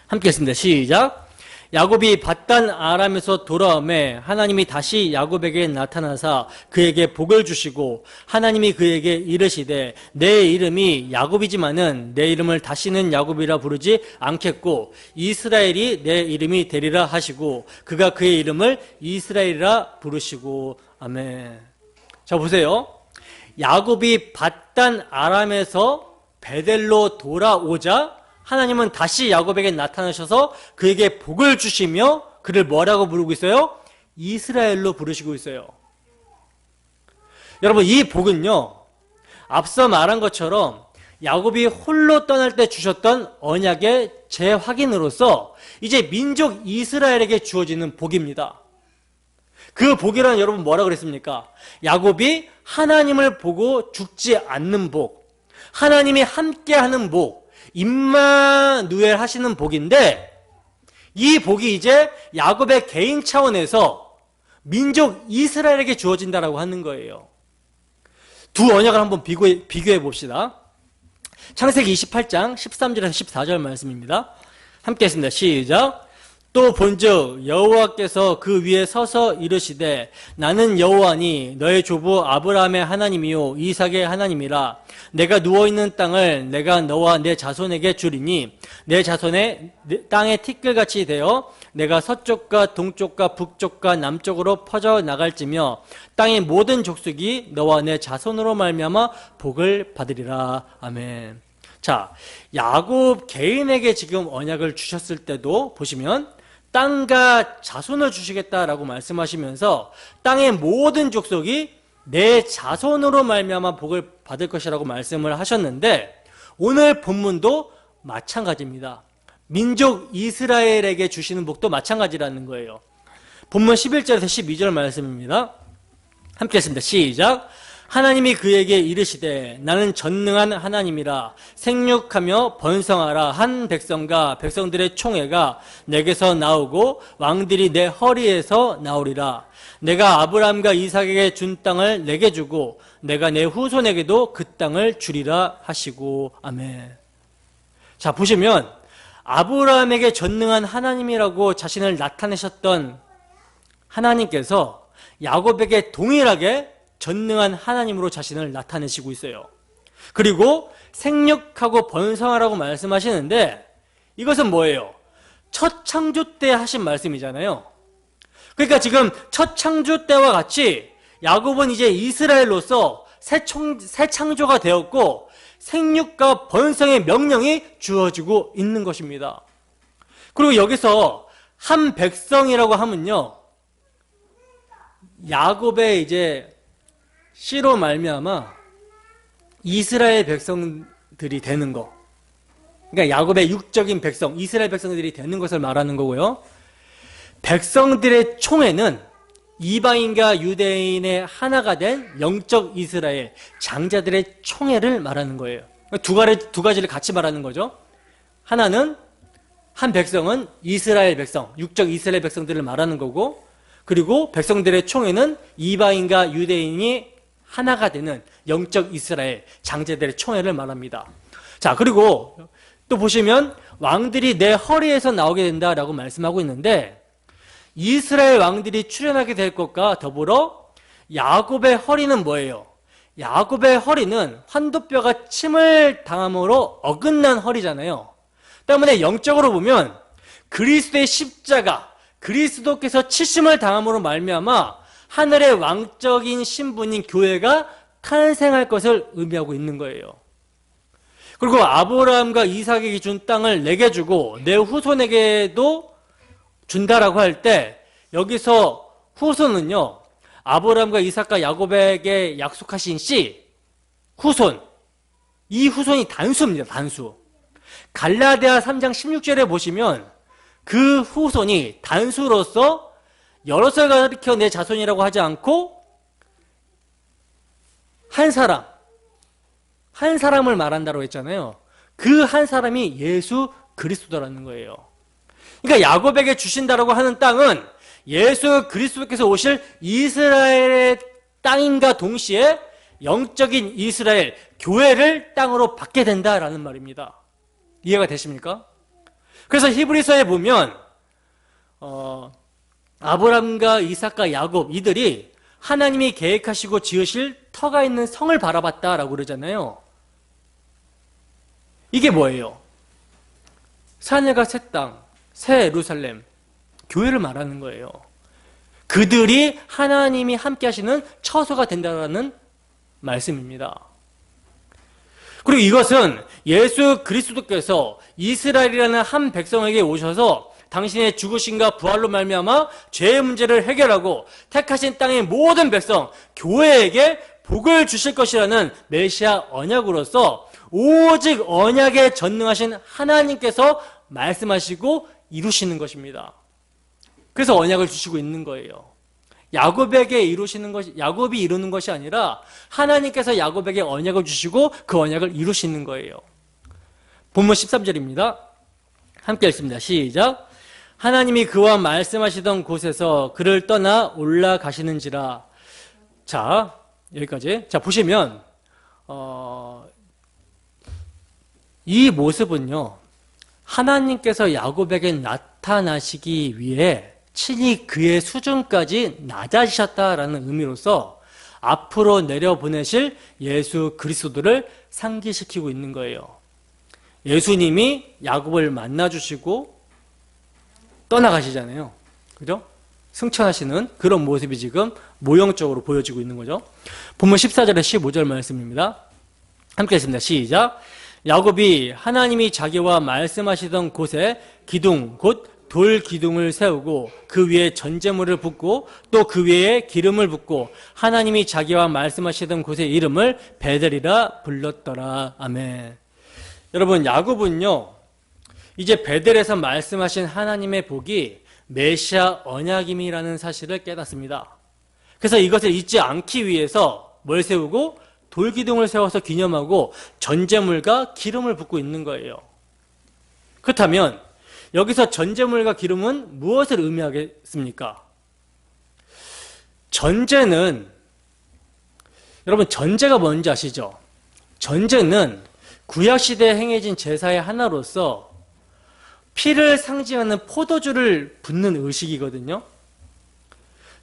함께 했습니다. 시작. 야곱이 밧단 아람에서 돌아오매 하나님이 다시 야곱에게 나타나사 그에게 복을 주시고 하나님이 그에게 이르시되 내 이름이 야곱이지만은 내 이름을 다시는 야곱이라 부르지 않겠고 이스라엘이 내 이름이 되리라 하시고 그가 그의 이름을 이스라엘이라 부르시고 아멘. 자 보세요. 야곱이 밧단 아람에서 베델로 돌아오자 하나님은 다시 야곱에게 나타나셔서 그에게 복을 주시며 그를 뭐라고 부르고 있어요? 이스라엘로 부르시고 있어요. 여러분 이 복은요 앞서 말한 것처럼 야곱이 홀로 떠날 때 주셨던 언약의 재확인으로서 이제 민족 이스라엘에게 주어지는 복입니다. 그 복이란 여러분 뭐라 그랬습니까? 야곱이 하나님을 보고 죽지 않는 복, 하나님이 함께하는 복, 임마누엘 하시는 복인데 이 복이 이제 야곱의 개인 차원에서 민족 이스라엘에게 주어진다라고 하는 거예요. 두 언약을 한번 비교해 봅시다. 창세기 28장 13절에서 14절 말씀입니다. 함께 했습니다. 시작. 또 본즉 여호와께서 그 위에 서서 이르시되 나는 여호와니 너의 조부 아브라함의 하나님이요 이삭의 하나님이라. 내가 누워있는 땅을 내가 너와 내 자손에게 주리니 내 자손의 땅의 티끌같이 되어 내가 서쪽과 동쪽과 북쪽과 남쪽으로 퍼져 나갈지며 땅의 모든 족속이 너와 내 자손으로 말미암아 복을 받으리라. 아멘. 자, 야곱 개인에게 지금 언약을 주셨을 때도 보시면 땅과 자손을 주시겠다라고 말씀하시면서 땅의 모든 족속이 내 자손으로 말미암아 복을 받을 것이라고 말씀을 하셨는데 오늘 본문도 마찬가지입니다. 민족 이스라엘에게 주시는 복도 마찬가지라는 거예요. 본문 11절에서 12절 말씀입니다. 함께 했습니다. 시작. 하나님이 그에게 이르시되 나는 전능한 하나님이라. 생육하며 번성하라. 한 백성과 백성들의 총회가 내게서 나오고 왕들이 내 허리에서 나오리라. 내가 아브라함과 이삭에게 준 땅을 내게 주고 내가 내 후손에게도 그 땅을 주리라 하시고 아멘. 자 보시면 아브라함에게 전능한 하나님이라고 자신을 나타내셨던 하나님께서 야곱에게 동일하게 전능한 하나님으로 자신을 나타내시고 있어요. 그리고 생육하고 번성하라고 말씀하시는데 이것은 뭐예요? 첫 창조 때 하신 말씀이잖아요. 그러니까 지금 첫 창조 때와 같이 야곱은 이제 이스라엘로서 새 창조가 되었고 생육과 번성의 명령이 주어지고 있는 것입니다. 그리고 여기서 한 백성이라고 하면요 야곱의 이제 씨로 말미암아 이스라엘 백성들이 되는 거, 그러니까 야곱의 육적인 백성, 이스라엘 백성들이 되는 것을 말하는 거고요. 백성들의 총회는 이방인과 유대인의 하나가 된 영적 이스라엘 장자들의 총회를 말하는 거예요. 두 가지를 같이 말하는 거죠. 하나는 한 백성은 이스라엘 백성, 육적 이스라엘 백성들을 말하는 거고, 그리고 백성들의 총회는 이방인과 유대인이 하나가 되는 영적 이스라엘 장자들의 총회를 말합니다. 자, 그리고 또 보시면 왕들이 내 허리에서 나오게 된다라고 말씀하고 있는데 이스라엘 왕들이 출현하게 될 것과 더불어 야곱의 허리는 뭐예요? 야곱의 허리는 환도뼈가 침을 당함으로 어긋난 허리잖아요. 때문에 영적으로 보면 그리스도의 십자가, 그리스도께서 치심을 당함으로 말미암아 하늘의 왕적인 신분인 교회가 탄생할 것을 의미하고 있는 거예요. 그리고 아브라함과 이삭에게 준 땅을 내게 주고 내 후손에게도 준다라고 할 때 여기서 후손은요 아브라함과 이삭과 야곱에게 약속하신 씨 후손, 이 후손이 단수입니다. 단수. 갈라디아 3장 16절에 보시면 그 후손이 단수로서 여럿을 가리켜 내 자손이라고 하지 않고 한 사람을 말한다고 했잖아요. 그 한 사람이 예수 그리스도라는 거예요. 그러니까 야곱에게 주신다라고 하는 땅은 예수 그리스도께서 오실 이스라엘의 땅인가 동시에 영적인 이스라엘, 교회를 땅으로 받게 된다라는 말입니다. 이해가 되십니까? 그래서 히브리서에 보면 아브람과 이삭과 야곱 이들이 하나님이 계획하시고 지으실 터가 있는 성을 바라봤다라고 그러잖아요. 이게 뭐예요? 새하늘과 새 땅, 새 예루살렘, 교회를 말하는 거예요. 그들이 하나님이 함께 하시는 처소가 된다는 말씀입니다. 그리고 이것은 예수 그리스도께서 이스라엘이라는 한 백성에게 오셔서 당신의 죽으심과 부활로 말미암아 죄의 문제를 해결하고 택하신 땅의 모든 백성, 교회에게 복을 주실 것이라는 메시아 언약으로서 오직 언약에 전능하신 하나님께서 말씀하시고 이루시는 것입니다. 그래서 언약을 주시고 있는 거예요. 야곱에게 이루시는 것이, 야곱이 이루는 것이 아니라 하나님께서 야곱에게 언약을 주시고 그 언약을 이루시는 거예요. 본문 13절입니다. 함께 읽습니다. 시작. 하나님이 그와 말씀하시던 곳에서 그를 떠나 올라가시는지라. 자, 여기까지. 자, 보시면 이 모습은요, 하나님께서 야곱에게 나타나시기 위해 친히 그의 수준까지 낮아지셨다라는 의미로서 앞으로 내려보내실 예수 그리스도를 상기시키고 있는 거예요. 예수님이 야곱을 만나주시고 떠나가시잖아요. 그죠? 승천하시는 그런 모습이 지금 모형적으로 보여지고 있는 거죠. 본문 14절에 15절 말씀입니다. 함께 했습니다. 시작. 야곱이 하나님이 자기와 말씀하시던 곳에 기둥 곧 돌 기둥을 세우고 그 위에 전제물을 붓고 또 그 위에 기름을 붓고 하나님이 자기와 말씀하시던 곳의 이름을 베델이라 불렀더라. 아멘. 여러분, 야곱은요 이제 베델에서 말씀하신 하나님의 복이 메시아 언약임이라는 사실을 깨닫습니다. 그래서 이것을 잊지 않기 위해서 뭘 세우고 돌기둥을 세워서 기념하고 전제물과 기름을 붓고 있는 거예요. 그렇다면 여기서 전제물과 기름은 무엇을 의미하겠습니까? 전제는, 여러분 전제가 뭔지 아시죠? 전제는 구약시대에 행해진 제사의 하나로서 피를 상징하는 포도주를 붓는 의식이거든요.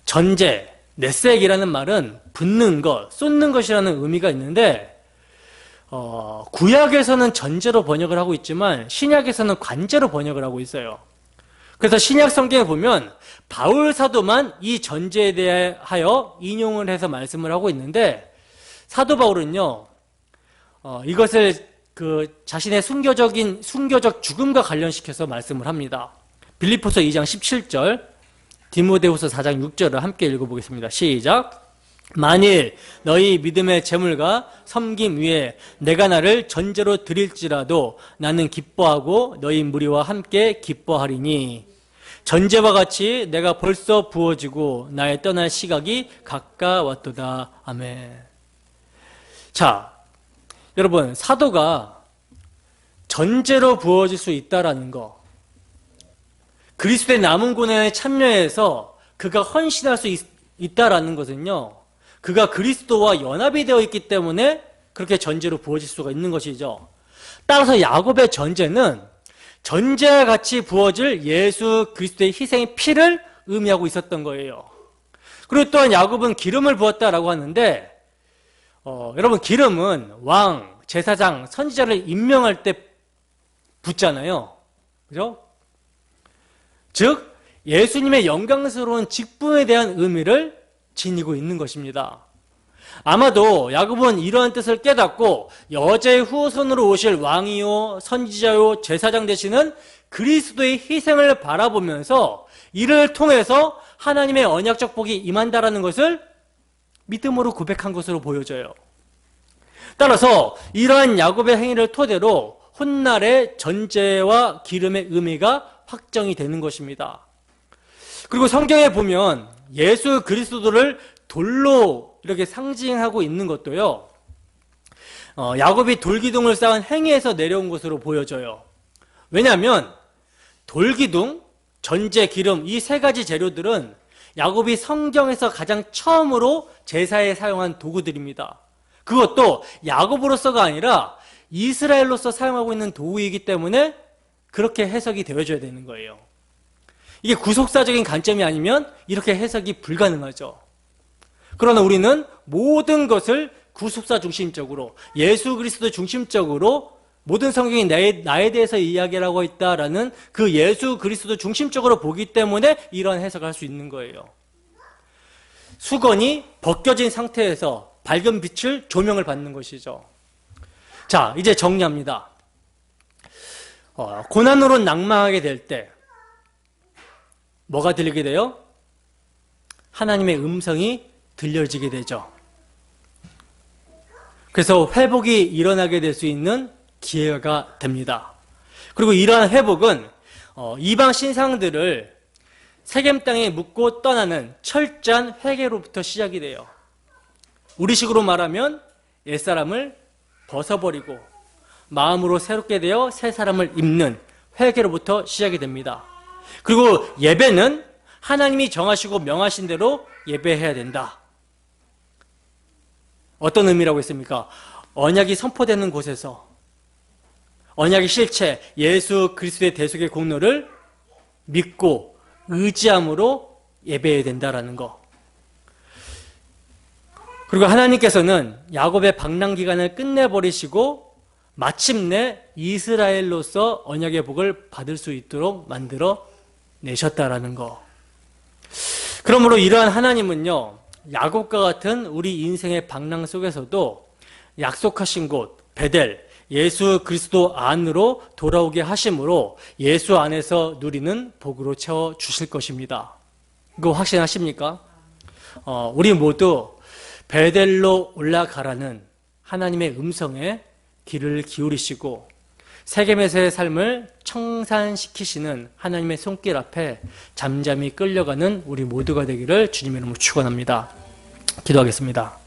전제, 네색이라는 말은 붓는 것, 쏟는 것이라는 의미가 있는데 구약에서는 전제로 번역을 하고 있지만 신약에서는 관제로 번역을 하고 있어요. 그래서 신약 성경에 보면 바울 사도만 이 전제에 대하여 인용을 해서 말씀을 하고 있는데 사도 바울은요 이것을 그 자신의 순교적 죽음과 관련시켜서 말씀을 합니다. 빌립보서 2장 17절, 디모데후서 4장 6절을 함께 읽어보겠습니다. 시작. 만일 너희 믿음의 재물과 섬김 위에 내가 나를 전제로 드릴지라도 나는 기뻐하고 너희 무리와 함께 기뻐하리니 전제와 같이 내가 벌써 부어지고 나의 떠날 시각이 가까웠도다. 아멘. 자, 여러분, 사도가 전제로 부어질 수 있다라는 거, 그리스도의 남은 고난에 참여해서 그가 헌신할 수 있다라는 것은요, 그가 그리스도와 연합이 되어 있기 때문에 그렇게 전제로 부어질 수가 있는 것이죠. 따라서 야곱의 전제는 전제와 같이 부어질 예수 그리스도의 희생의 피를 의미하고 있었던 거예요. 그리고 또한 야곱은 기름을 부었다라고 하는데 여러분, 기름은 왕, 제사장, 선지자를 임명할 때 붓잖아요. 그죠? 즉 예수님의 영광스러운 직분에 대한 의미를 지니고 있는 것입니다. 아마도 야곱은 이러한 뜻을 깨닫고 여자의 후손으로 오실 왕이요 선지자요 제사장 되시는 그리스도의 희생을 바라보면서 이를 통해서 하나님의 언약적 복이 임한다라는 것을 믿음으로 고백한 것으로 보여져요. 따라서 이러한 야곱의 행위를 토대로 훗날의 전제와 기름의 의미가 확정이 되는 것입니다. 그리고 성경에 보면 예수 그리스도를 돌로 이렇게 상징하고 있는 것도요, 야곱이 돌기둥을 쌓은 행위에서 내려온 것으로 보여져요. 왜냐하면 돌기둥, 전제, 기름 이 세 가지 재료들은 야곱이 성경에서 가장 처음으로 제사에 사용한 도구들입니다. 그것도 야곱으로서가 아니라 이스라엘로서 사용하고 있는 도구이기 때문에 그렇게 해석이 되어줘야 되는 거예요. 이게 구속사적인 관점이 아니면 이렇게 해석이 불가능하죠. 그러나 우리는 모든 것을 구속사 중심적으로, 예수 그리스도 중심적으로 모든 성경이 나에 대해서 이야기하고 있다라는 그 예수 그리스도 중심적으로 보기 때문에 이런 해석을 할 수 있는 거예요. 수건이 벗겨진 상태에서 밝은 빛을 조명을 받는 것이죠. 자, 이제 정리합니다. 고난으로 낭망하게 될 때 뭐가 들리게 돼요? 하나님의 음성이 들려지게 되죠. 그래서 회복이 일어나게 될 수 있는 기회가 됩니다. 그리고 이러한 회복은 이방 신상들을 세겜 땅에 묻고 떠나는 철저한 회개로부터 시작이 돼요. 우리식으로 말하면 옛사람을 벗어버리고 마음으로 새롭게 되어 새 사람을 입는 회개로부터 시작이 됩니다. 그리고 예배는 하나님이 정하시고 명하신 대로 예배해야 된다. 어떤 의미라고 했습니까? 언약이 선포되는 곳에서 언약의 실체, 예수 그리스도의 대속의 공로를 믿고 의지함으로 예배해야 된다라는 거. 그리고 하나님께서는 야곱의 방랑 기간을 끝내버리시고 마침내 이스라엘로서 언약의 복을 받을 수 있도록 만들어 내셨다라는 거. 그러므로 이러한 하나님은요, 야곱과 같은 우리 인생의 방랑 속에서도 약속하신 곳 베델, 예수 그리스도 안으로 돌아오게 하심으로 예수 안에서 누리는 복으로 채워주실 것입니다. 이거 확신하십니까? 우리 모두 베델로 올라가라는 하나님의 음성에 귀를 기울이시고 세겜에서의 삶을 청산시키시는 하나님의 손길 앞에 잠잠히 끌려가는 우리 모두가 되기를 주님의 이름으로 축원합니다. 기도하겠습니다.